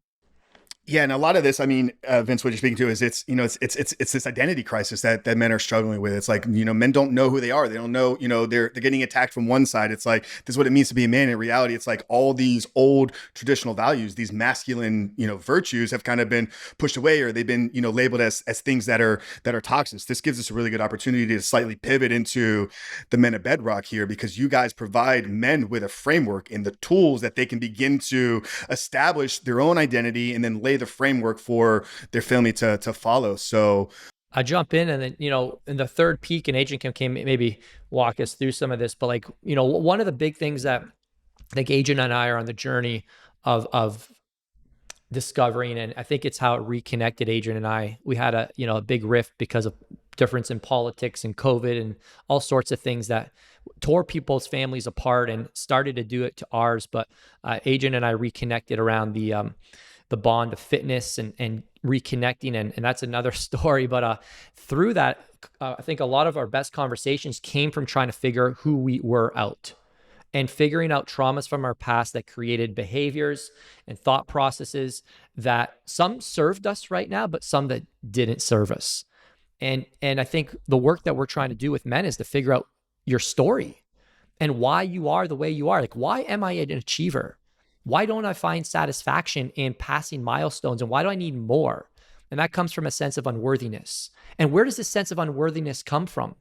Yeah, and a lot of this, I mean, Vince, what you're speaking to is it's this identity crisis that men are struggling with. It's like, men don't know who they are. They don't know, they're getting attacked from one side. It's like, this is what it means to be a man. In reality, it's like all these old traditional values, these masculine, virtues have kind of been pushed away, or they've been, labeled as things that are toxic. This gives us a really good opportunity to slightly pivot into the Men of Bedrock here, because you guys provide men with a framework and the tools that they can begin to establish their own identity and then lay the framework for their family to follow. So I jump in, and then, in the third peak, and Adrian can maybe walk us through some of this, but, like, one of the big things that I think Adrian and I are on the journey of discovering, and I think it's how it reconnected Adrian and I. We had a big rift because of difference in politics and COVID and all sorts of things that tore people's families apart and started to do it to ours. But Adrian and I reconnected around the bond of fitness and reconnecting. And that's another story. But through that, I think a lot of our best conversations came from trying to figure who we were out, and figuring out traumas from our past that created behaviors and thought processes that some served us right now, but some that didn't serve us. And I think the work that we're trying to do with men is to figure out your story. and why you are the way you are. Like, why am I an achiever? Why don't I find satisfaction in passing milestones? And why do I need more? And that comes from a sense of unworthiness. And where does this sense of unworthiness come from?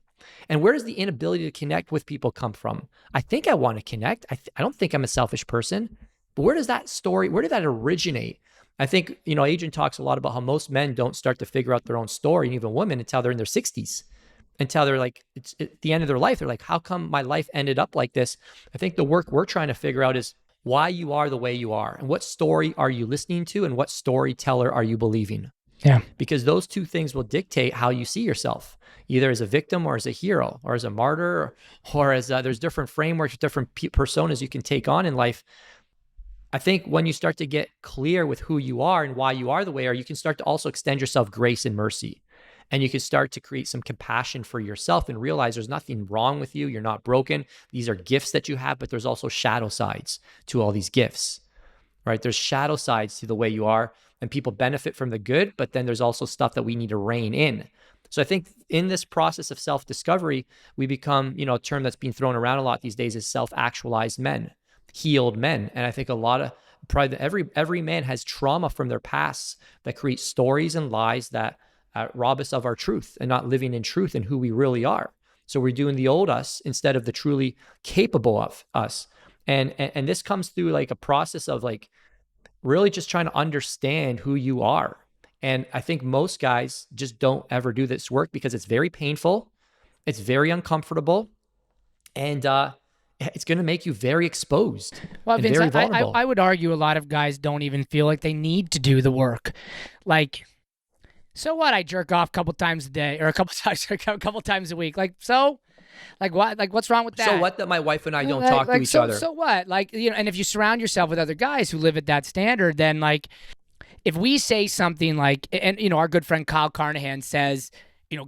And where does the inability to connect with people come from? I think I want to connect. I don't think I'm a selfish person. But where does that story, where did that originate? I think, Adrian talks a lot about how most men don't start to figure out their own story, and even women, until they're in their 60s, until they're like, it's at the end of their life. They're like, how come my life ended up like this? I think the work we're trying to figure out is why you are the way you are, and what story are you listening to, and what storyteller are you believing? Yeah. Because those two things will dictate how you see yourself, either as a victim or as a hero or as a martyr, or as there's different frameworks, different personas you can take on in life. I think when you start to get clear with who you are and why you are the way you are, you can start to also extend yourself grace and mercy. And you can start to create some compassion for yourself and realize there's nothing wrong with you. You're not broken. These are gifts that you have, but there's also shadow sides to all these gifts, right? There's shadow sides to the way you are, and people benefit from the good, but then there's also stuff that we need to rein in. So I think in this process of self-discovery, we become, a term that's being thrown around a lot these days is self-actualized men, healed men. And I think a lot of probably every man has trauma from their past that create stories and lies that rob us of our truth and not living in truth and who we really are. So we're doing the old us instead of the truly capable of us. And this comes through like a process of like really just trying to understand who you are. And I think most guys just don't ever do this work because it's very painful, it's very uncomfortable, and it's going to make you very exposed. Well, and Vince, very vulnerable. I would argue a lot of guys don't even feel like they need to do the work. Like, so what? I jerk off a couple times a day, or a couple times a week. Like, so, like what? Like, what's wrong with that? So what that my wife and I don't talk to each other? So what? Like, and if you surround yourself with other guys who live at that standard, then like, if we say something like, and our good friend Kyle Carnahan says,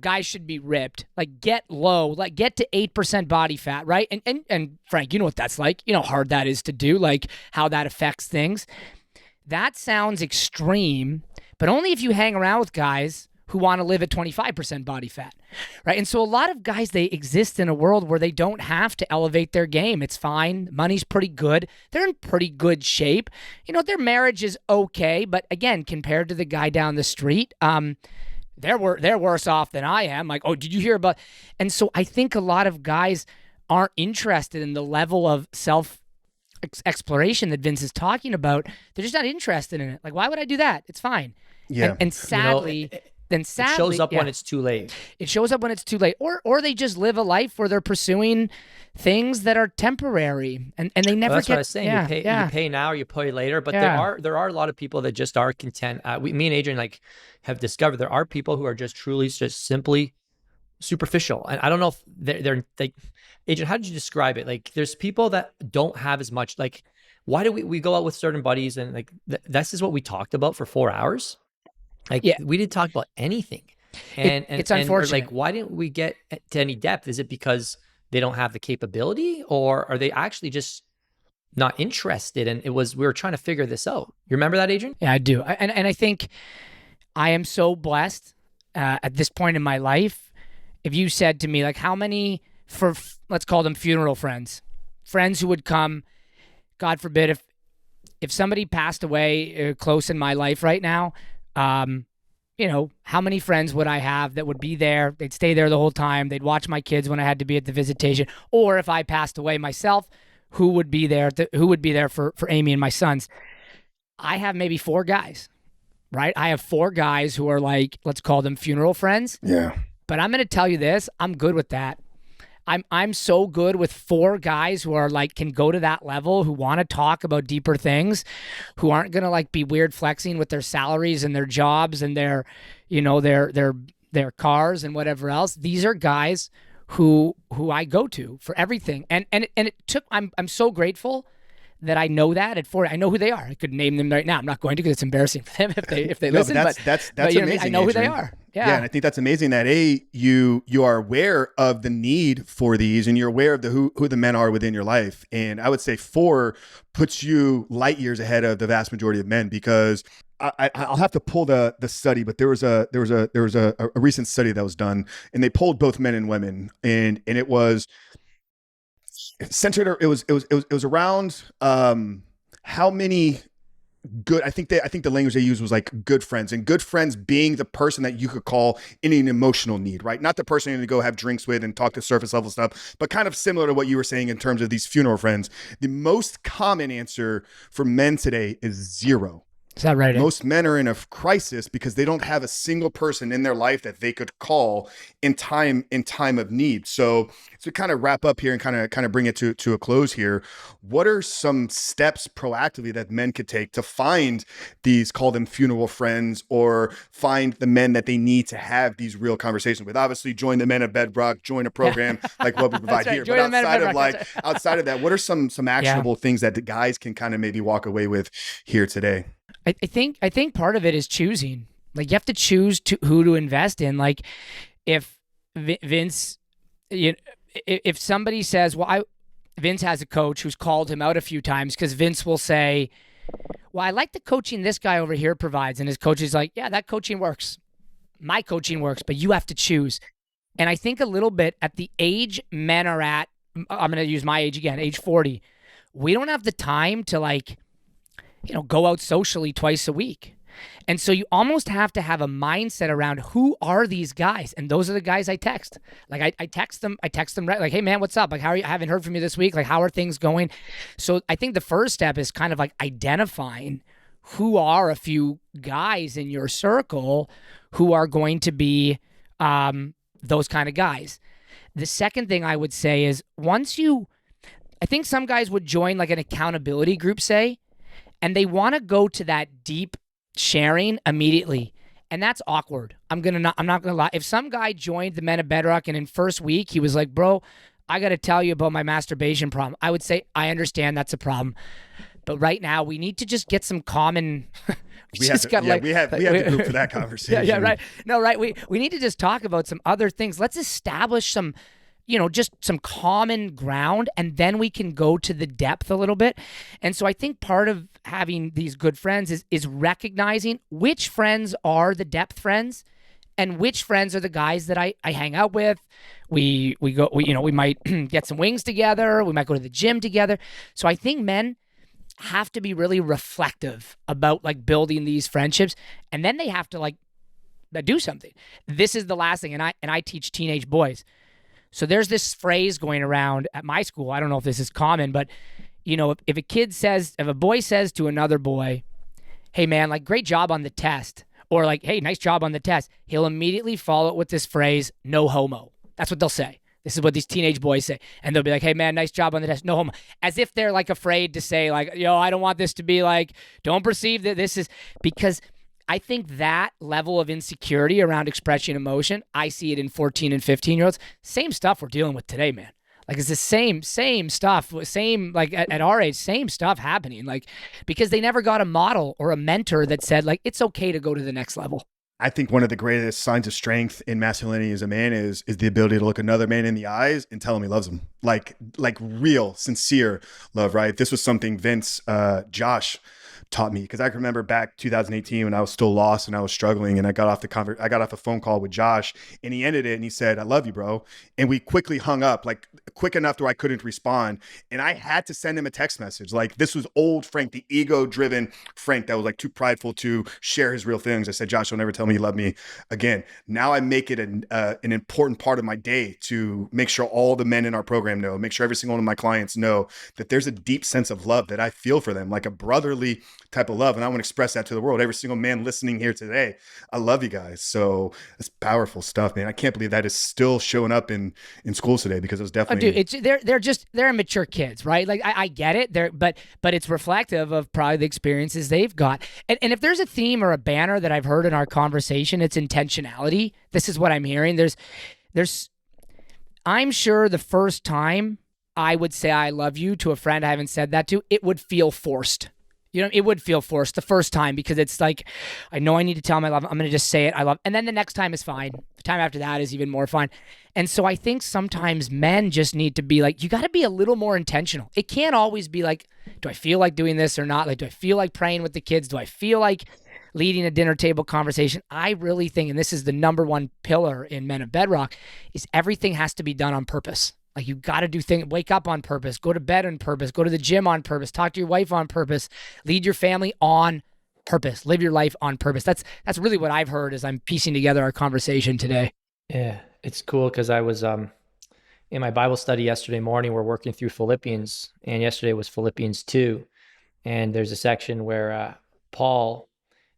guys should be ripped, like get low, like get to 8% body fat, right? And Frank, you know what that's like. You know how hard that is to do, like how that affects things. That sounds extreme, but only if you hang around with guys who want to live at 25% body fat, right? And so a lot of guys, they exist in a world where they don't have to elevate their game. It's fine. Money's pretty good. They're in pretty good shape. Their marriage is okay, but again, compared to the guy down the street, they're worse off than I am. Like, oh, did you hear about? And so I think a lot of guys aren't interested in the level of self-exploration that Vince is talking about. They're just not interested in it. Like, why would I do that? It's fine. Yeah. And sadly... Then sadly, it shows up when it's too late. It shows up when it's too late. Or they just live a life where they're pursuing things that are temporary and they never that's get... what I was saying. Yeah, you pay now or you pay later. But there are a lot of people that just are content. Me and Adrian have discovered there are people who are just truly just simply superficial. And I don't know if they're Adrian, how did you describe it? Like there's people that don't have as much, like, why do we go out with certain buddies and like this is what we talked about for 4 hours? Like we didn't talk about anything, and it's unfortunate. Like, why didn't we get to any depth? Is it because they don't have the capability, or are they actually just not interested? And we were trying to figure this out. You remember that, Adrian? Yeah, I do. And I think I am so blessed at this point in my life. If you said to me, like, how many let's call them funeral friends who would come, God forbid, if somebody passed away close in my life right now. How many friends would I have that would be there? They'd stay there the whole time. They'd watch my kids when I had to be at the visitation. Or if I passed away myself, who would be there? Who would be there for Amy and my sons? I have maybe 4 guys, right? I have 4 guys who are like, let's call them funeral friends. Yeah. But I'm going to tell you this, I'm good with that. I'm so good with 4 guys who are like, can go to that level, who want to talk about deeper things, who aren't going to like be weird flexing with their salaries and their jobs and their cars and whatever else. These are guys who I go to for everything. And it took, I'm so grateful that I know that at 40. I know who they are. I could name them right now. I'm not going to because it's embarrassing for them if they listen. But that's amazing. I know who they Adrian. are. Yeah, and I think that's amazing that you are aware of the need for these, and you're aware of who the men are within your life. And I would say 4 puts you light years ahead of the vast majority of men, because I'll have to pull the study, but there was a recent study that was done, and they polled both men and women, and it was centered. It was around how many good. I think the language they used was like good friends, and good friends being the person that you could call in an emotional need, right? Not the person you're going to go have drinks with and talk to surface level stuff, but kind of similar to what you were saying in terms of these funeral friends. The most common answer for men today is zero. Is that right? Most men are in a crisis because they don't have a single person in their life that they could call in time of need. So to kind of wrap up here and kind of bring it to a close here, what are some steps proactively that men could take to find these, call them funeral friends, or find the men that they need to have these real conversations with? Obviously, join the Men of Bedrock, join a program like what we provide here. Join But outside of that, what are some actionable things that the guys can kind of maybe walk away with here today? I think part of it is choosing. Like, you have to choose who to invest in. Like, if Vince, if somebody says, well, Vince has a coach who's called him out a few times, because Vince will say, well, I like the coaching this guy over here provides. And his coach is like, yeah, that coaching works. My coaching works, but you have to choose. And I think a little bit at the age men are at, I'm going to use my age again, age 40, we don't have the time to go out socially twice a week. And so you almost have to have a mindset around, who are these guys? And those are the guys I text. Like, I text them right, like, hey man, what's up? Like, how are you? I haven't heard from you this week. Like, how are things going? So I think the first step is kind of like identifying who are a few guys in your circle who are going to be those kind of guys. The second thing I would say is, I think some guys would join like an accountability group, say, and they want to go to that deep sharing immediately. And that's awkward. I'm not gonna lie. If some guy joined the Men of Bedrock and in first week he was like, bro, I got to tell you about my masturbation problem, I would say, I understand that's a problem, but right now we need to just get some common. We have the group for that conversation. Yeah, right. No, right. We need to just talk about some other things. Let's establish some, just some common ground, and then we can go to the depth a little bit. And so I think part of having these good friends is recognizing which friends are the depth friends and which friends are the guys that I hang out with. We might get some wings together. We might go to the gym together. So I think men have to be really reflective about like building these friendships, and then they have to like do something. This is the last thing. And I teach teenage boys. So there's this phrase going around at my school. I don't know if this is common, but if a boy says to another boy, hey man, like, great job on the test, or like, hey, nice job on the test, he'll immediately follow it with this phrase, no homo. That's what they'll say. This is what these teenage boys say. And they'll be like, hey man, nice job on the test, no homo. As if they're like afraid to say like, I don't want this to be like, don't perceive that this is, because I think that level of insecurity around expressing emotion, I see it in 14 and 15-year-olds. Same stuff we're dealing with today, man. Like, it's the same stuff, like at our age, same stuff happening. Like, because they never got a model or a mentor that said like, it's okay to go to the next level. I think one of the greatest signs of strength in masculinity as a man is the ability to look another man in the eyes and tell him he loves him. Like real, sincere love, right? This was something Vince, Josh taught me, because I can remember back 2018 when I was still lost and I was struggling, and I got off a phone call with Josh, and he ended it and he said, I love you, bro. And we quickly hung up, like quick enough to I couldn't respond. And I had to send him a text message. Like, this was old Frank, the ego-driven Frank that was like too prideful to share his real feelings. I said, Josh, don't ever tell me you love me again. Now I make it an important part of my day to make sure all the men in our program know, make sure every single one of my clients know that there's a deep sense of love that I feel for them, like a brotherly type of love. And I want to express that to the world. Every single man listening here today, I love you guys. So it's powerful stuff, man. I can't believe that is still showing up in schools today, because it was definitely. They're immature kids, right? Like, I get it. But it's reflective of probably the experiences they've got. And if there's a theme or a banner that I've heard in our conversation, it's intentionality. This is what I'm hearing. I'm sure the first time I would say I love you to a friend I haven't said that to, it would feel forced. It would feel forced the first time, because it's like, I know I need to tell him I love him. I'm going to just say it. I love him. And then the next time is fine. The time after that is even more fine. And so I think sometimes men just need to be like, you got to be a little more intentional. It can't always be like, do I feel like doing this or not? Like, do I feel like praying with the kids? Do I feel like leading a dinner table conversation? I really think, and this is the number one pillar in Men of Bedrock, is everything has to be done on purpose. Like, you got to do things, wake up on purpose, go to bed on purpose, go to the gym on purpose, talk to your wife on purpose, lead your family on purpose, live your life on purpose. That's really what I've heard as I'm piecing together our conversation today. Yeah, it's cool because I was in my Bible study yesterday morning. We're working through Philippians, and yesterday was Philippians 2. And there's a section where Paul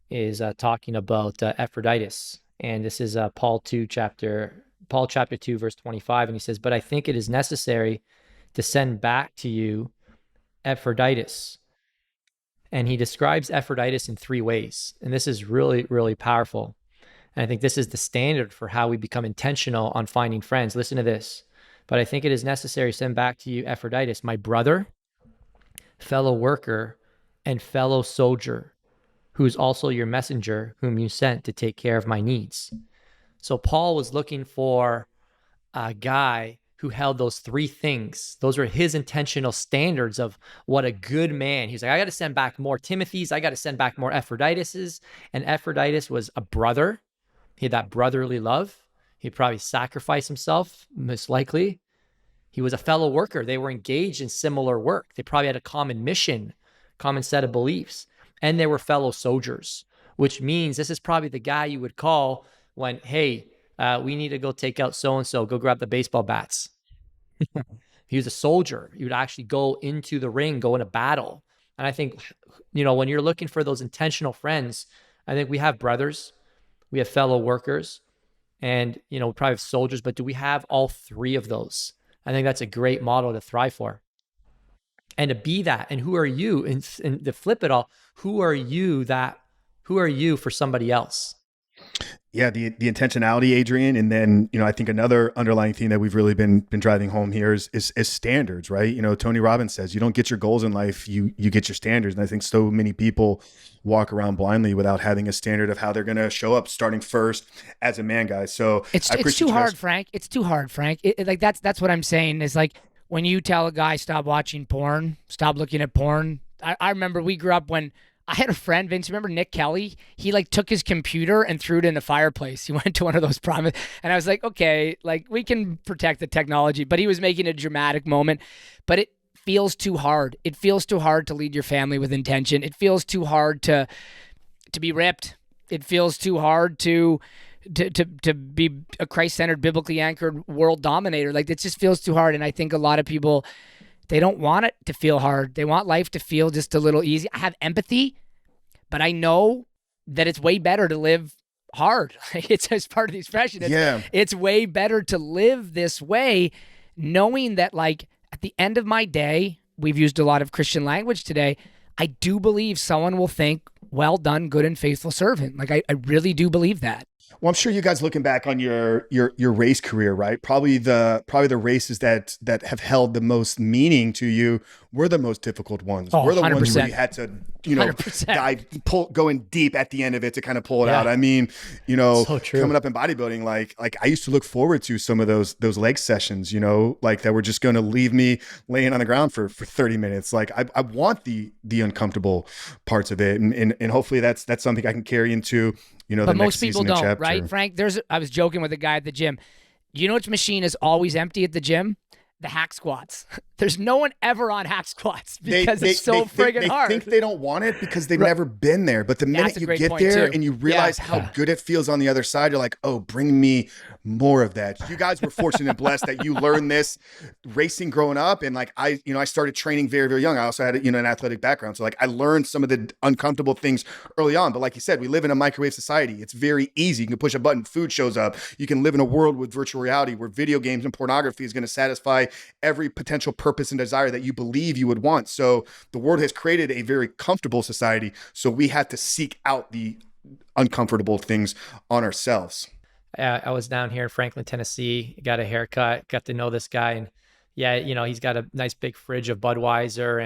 is talking about Epaphroditus. And this is Paul chapter 2, verse 25. And he says, "But I think it is necessary to send back to you Epaphroditus." And he describes Epaphroditus in 3 ways. And this is really, really powerful. And I think this is the standard for how we become intentional on finding friends. Listen to this. "But I think it is necessary to send back to you Epaphroditus, my brother, fellow worker, and fellow soldier, who is also your messenger, whom you sent to take care of my needs." So Paul was looking for a guy who held those 3 things. Those were his intentional standards of what a good man. He's like, I got to send back more Timothys. I got to send back more Epaphroditus. And Epaphroditus was a brother. He had that brotherly love. He'd probably sacrifice himself, most likely. He was a fellow worker. They were engaged in similar work. They probably had a common mission, common set of beliefs. And they were fellow soldiers, which means this is probably the guy you would call when, hey, we need to go take out so-and-so, go grab the baseball bats. He was a soldier. He would actually go into the ring, go into battle. And I think, when you're looking for those intentional friends, I think we have brothers, we have fellow workers, and, we probably have soldiers, but do we have all 3 of those? I think that's a great model to thrive for. And to be that, and who are you? And to flip it all, who are you for somebody else? Yeah, the intentionality, Adrian, and then I think another underlying theme that we've really been driving home here is standards, right? Tony Robbins says you don't get your goals in life, you get your standards, and I think so many people walk around blindly without having a standard of how they're going to show up, starting first as a man, guys. So it's too hard, Frank. It's too hard, Frank. Like that's what I'm saying is like when you tell a guy stop watching porn, stop looking at porn. I remember we grew up when. I had a friend, Vince, remember Nick Kelly? He like took his computer and threw it in a fireplace. He went to one of those promise, and I was like, okay, like we can protect the technology, but he was making a dramatic moment. But it feels too hard. It feels too hard to lead your family with intention. It feels too hard to be ripped. It feels too hard to be a Christ-centered, biblically anchored world dominator. Like it just feels too hard. And I think a lot of people, they don't want it to feel hard. They want life to feel just a little easy. I have empathy, but I know that it's way better to live hard. It's as part of the expression. It's way better to live this way, knowing that like at the end of my day, we've used a lot of Christian language today. I do believe someone will think, well done, good and faithful servant. Like I really do believe that. Well, I'm sure you guys looking back on your race career, right? Probably the races that have held the most meaning to you were the most difficult ones. Oh, were the 100%. ones where you had to, 100%. going deep at the end of it to kind of pull it out. I mean, So true. Coming up in bodybuilding, like I used to look forward to some of those leg sessions, like that were just going to leave me laying on the ground for 30 minutes. Like I want the uncomfortable parts of it, and hopefully that's something I can carry into. But most people don't, right, Frank? I was joking with a guy at the gym. You know which machine is always empty at the gym? The hack squats. There's no one ever on hack squats because it's so friggin' hard. They think they don't want it because they've never been there. But the minute you get there and you realize how good it feels on the other side, you're like, oh, bring me more of that. You guys were fortunate and blessed that you learned this racing growing up. And like I started training very, very young. I also had an athletic background. So like I learned some of the uncomfortable things early on. But like you said, we live in a microwave society. It's very easy. You can push a button, food shows up. You can live in a world with virtual reality where video games and pornography is going to satisfy every potential purpose and desire that you believe you would want. So the world has created a very comfortable society. So we have to seek out the uncomfortable things on ourselves. I was down here in Franklin, Tennessee, got a haircut, got to know this guy. And he's got a nice big fridge of Budweiser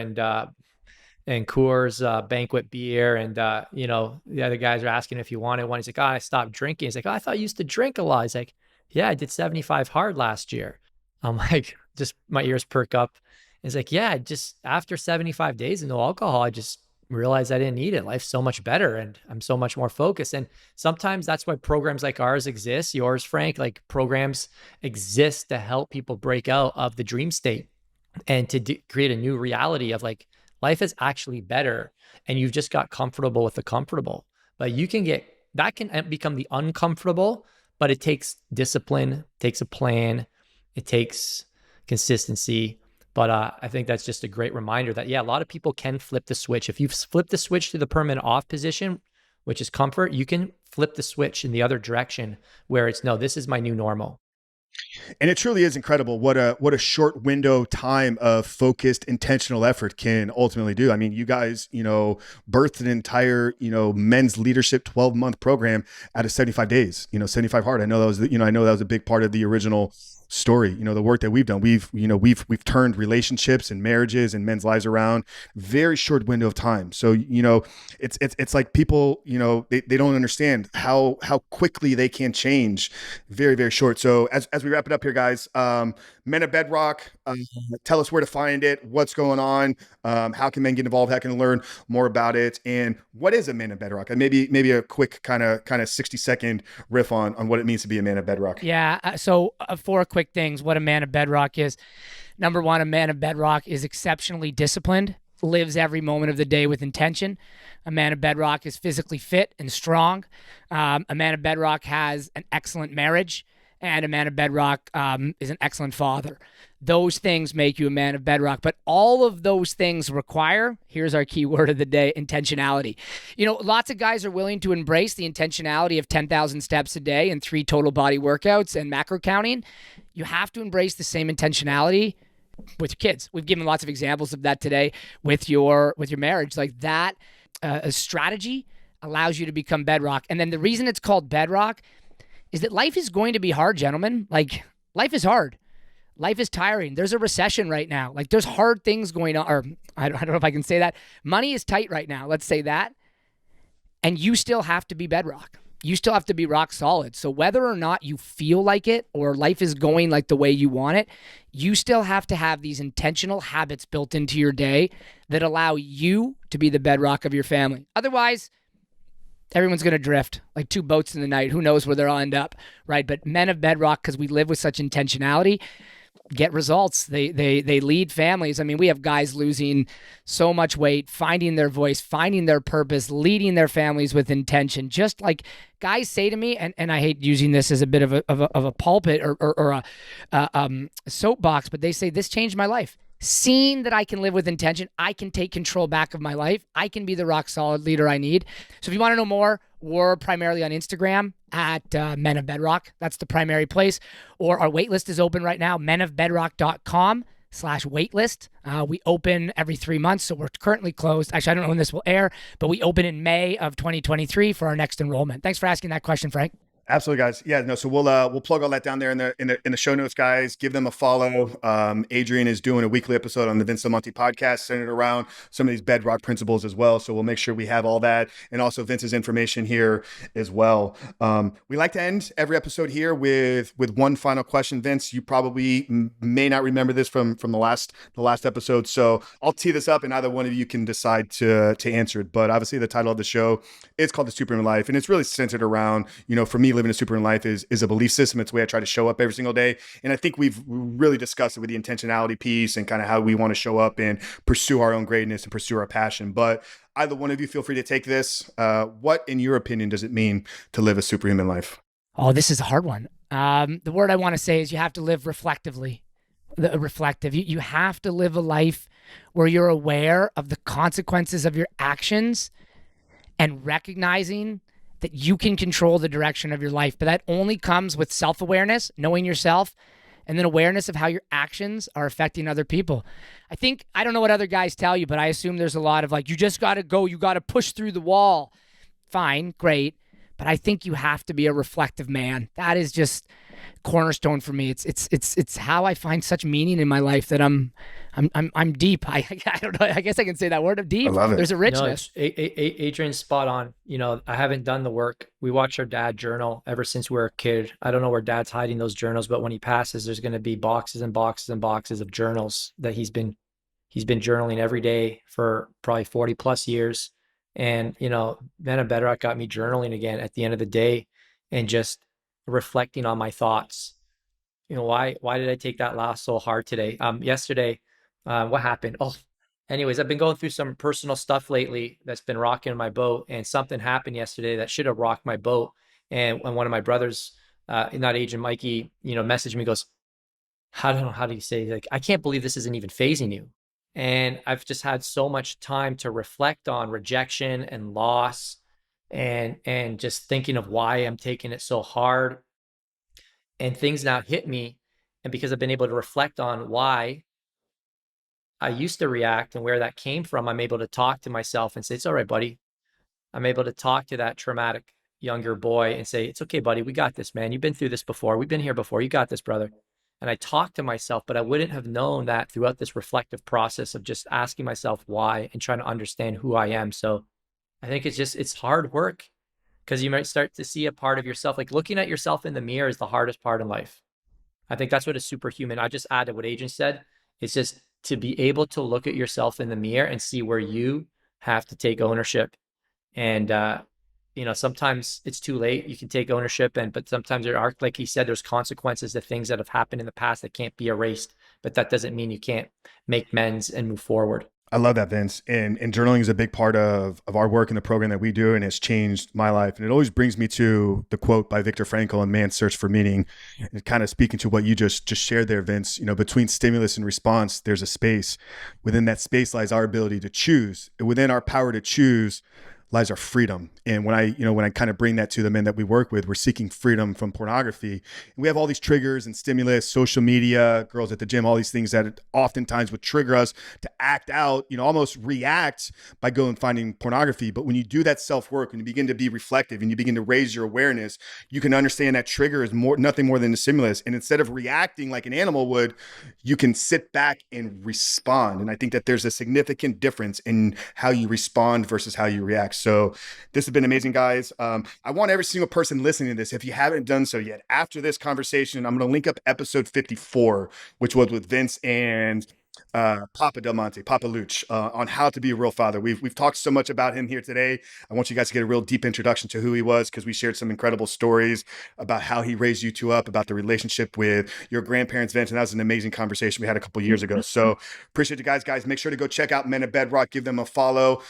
and Coors banquet beer. And, the other guys are asking if he wanted one. He's like, I stopped drinking. He's like, I thought you used to drink a lot. He's like, yeah, I did 75 hard last year. I'm like, just my ears perk up. He's like, yeah, just after 75 days of no alcohol, I just realized I didn't need it. Life's so much better and I'm so much more focused. And sometimes that's why programs like ours exist, yours, Frank, like programs exist to help people break out of the dream state and to create a new reality of like, life is actually better. And you've just got comfortable with the comfortable, but you can get, that can become the uncomfortable, but it takes discipline, takes a plan, it takes consistency. But I think that's just a great reminder that, yeah, a lot of people can flip the switch. If you've flipped the switch to the permanent off position, which is comfort, you can flip the switch in the other direction where it's, no, this is my new normal. And it truly is incredible what a short window time of focused, intentional effort can ultimately do. I mean, you guys, birthed an entire, men's leadership 12-month program out of 75 days, 75 hard. I know that was, I know that was a big part of the original story. The work that we've done, we've turned relationships and marriages and men's lives around very short window of time. So, it's like people, they don't understand how quickly they can change very, very short. So as we wrap it up here, guys, Men of Bedrock, tell us where to find it, what's going on, how can men get involved, how can they learn more about it, and what is a Man of Bedrock? And maybe a quick kind of 60-second riff on what it means to be a man of bedrock. Yeah. So 4 quick things. What a man of bedrock is. Number 1, a man of bedrock is exceptionally disciplined, lives every moment of the day with intention. A man of bedrock is physically fit and strong. A man of bedrock has an excellent marriage, and a man of bedrock is an excellent father. Those things make you a man of bedrock, but all of those things require, here's our key word of the day, intentionality. Lots of guys are willing to embrace the intentionality of 10,000 steps a day and 3 total body workouts and macro counting. You have to embrace the same intentionality with your kids. We've given lots of examples of that today with your marriage. Like that a strategy allows you to become bedrock. And then the reason it's called bedrock is that life is going to be hard, gentlemen. Like, life is hard. Life is tiring. There's a recession right now. Like, there's hard things going on. Or I don't know if I can say that. Money is tight right now. Let's say that. And you still have to be bedrock. You still have to be rock solid. So whether or not you feel like it or life is going like the way you want it, you still have to have these intentional habits built into your day that allow you to be the bedrock of your family. Otherwise, everyone's going to drift like 2 boats in the night. Who knows where they'll end up, right? But men of bedrock, because we live with such intentionality, get results. They lead families. I mean, we have guys losing so much weight, finding their voice, finding their purpose, leading their families with intention. Just like guys say to me, and I hate using this as a bit of a pulpit or a soapbox, but they say, this changed my life. Seeing that I can live with intention, I can take control back of my life. I can be the rock solid leader I need. So if you want to know more, we're primarily on Instagram at Men of Bedrock. That's the primary place. Or our waitlist is open right now, menofbedrock.com/waitlist. We open every 3 months, so we're currently closed. Actually, I don't know when this will air, but we open in May of 2023 for our next enrollment. Thanks for asking that question, Frank. Absolutely, guys. Yeah, no. So we'll plug all that down there in the show notes, guys. Give them a follow. Adrian is doing a weekly episode on the Vince Del Monte podcast, centered around some of these bedrock principles as well. So we'll make sure we have all that, and also Vince's information here as well. We like to end every episode here with one final question. Vince, you probably may not remember this from the last episode, so I'll tee this up, and either one of you can decide to answer it. But obviously, the title of the show is called The Superhuman Life, and it's really centered around, for me, living a superhuman life is a belief system. It's the way I try to show up every single day. And I think we've really discussed it with the intentionality piece and kind of how we want to show up and pursue our own greatness and pursue our passion. But either one of you, feel free to take this. What, in your opinion, does it mean to live a superhuman life? Oh, this is a hard one. The word I want to say is you have to live reflectively. Reflective. You have to live a life where you're aware of the consequences of your actions and recognizing that you can control the direction of your life. But that only comes with self-awareness, knowing yourself, and then awareness of how your actions are affecting other people. I don't know what other guys tell you, but I assume there's a lot of like, you just got to go, you got to push through the wall. Fine, great. But I think you have to be a reflective man. That is just cornerstone for me. It's how I find such meaning in my life that I'm deep. I don't know. I guess I can say that word. I'm deep. I love it. There's a richness. No, Adrian's spot on. I haven't done the work. We watch our dad journal ever since we were a kid. I don't know where dad's hiding those journals, but when he passes, there's going to be boxes and boxes and boxes of journals that he's been He's been journaling every day for probably 40 plus years. And, Men of Bedrock got me journaling again at the end of the day and just reflecting on my thoughts. Why did I take that loss so hard today? Yesterday, what happened? Oh, anyways, I've been going through some personal stuff lately that's been rocking my boat, and something happened yesterday that should have rocked my boat. And when one of my brothers, not Agent Mikey, messaged me, goes, how do you say, like, I can't believe this isn't even phasing you. And I've just had so much time to reflect on rejection and loss, and just thinking of why I'm taking it so hard. And things now hit me. And because I've been able to reflect on why I used to react and where that came from, I'm able to talk to myself and say, it's all right, buddy. I'm able to talk to that traumatic younger boy and say, it's okay, buddy. We got this, man. You've been through this before. We've been here before. You got this, brother. And I talk to myself, but I wouldn't have known that throughout this reflective process of just asking myself why and trying to understand who I am. So I think it's hard work, because you might start to see a part of yourself. Like, looking at yourself in the mirror is the hardest part in life. I think that's what is superhuman. I just added what Adrian said. It's just to be able to look at yourself in the mirror and see where you have to take ownership. And, sometimes it's too late. You can take ownership, but sometimes there are, like he said, there's consequences to things that have happened in the past that can't be erased, but that doesn't mean you can't make amends and move forward. I love that, Vince. And journaling is a big part of our work in the program that we do, and it's changed my life. And it always brings me to the quote by Viktor Frankl in Man's Search for Meaning. And kind of speaking to what you just shared there, Vince, between stimulus and response, there's a space. Within that space lies our ability to choose. And within our power to choose lies our freedom. And when I kind of bring that to the men that we work with, we're seeking freedom from pornography. And we have all these triggers and stimulus, social media, girls at the gym, all these things that oftentimes would trigger us to act out, almost react by going and finding pornography. But when you do that self-work, when you begin to be reflective and you begin to raise your awareness, you can understand that trigger is nothing more than a stimulus. And instead of reacting like an animal would, you can sit back and respond. And I think that there's a significant difference in how you respond versus how you react. So this has been amazing, guys. I want every single person listening to this, if you haven't done so yet, after this conversation, I'm going to link up episode 54, which was with Vince and Papa Del Monte, Papa Luch, on how to be a real father. We've talked so much about him here today. I want you guys to get a real deep introduction to who he was, because we shared some incredible stories about how he raised you two up, about the relationship with your grandparents, Vince, and that was an amazing conversation we had a couple of years ago. So appreciate you guys. Guys, make sure to go check out Men of Bedrock, give them a follow.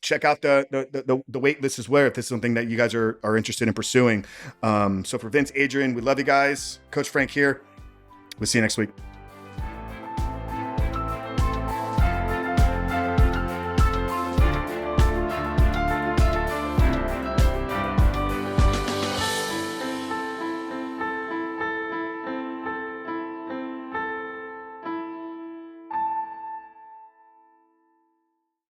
Check out the wait list as well if this is something that you guys are interested in pursuing. So for Vince, Adrian, we love you guys. Coach Frank here. We'll see you next week.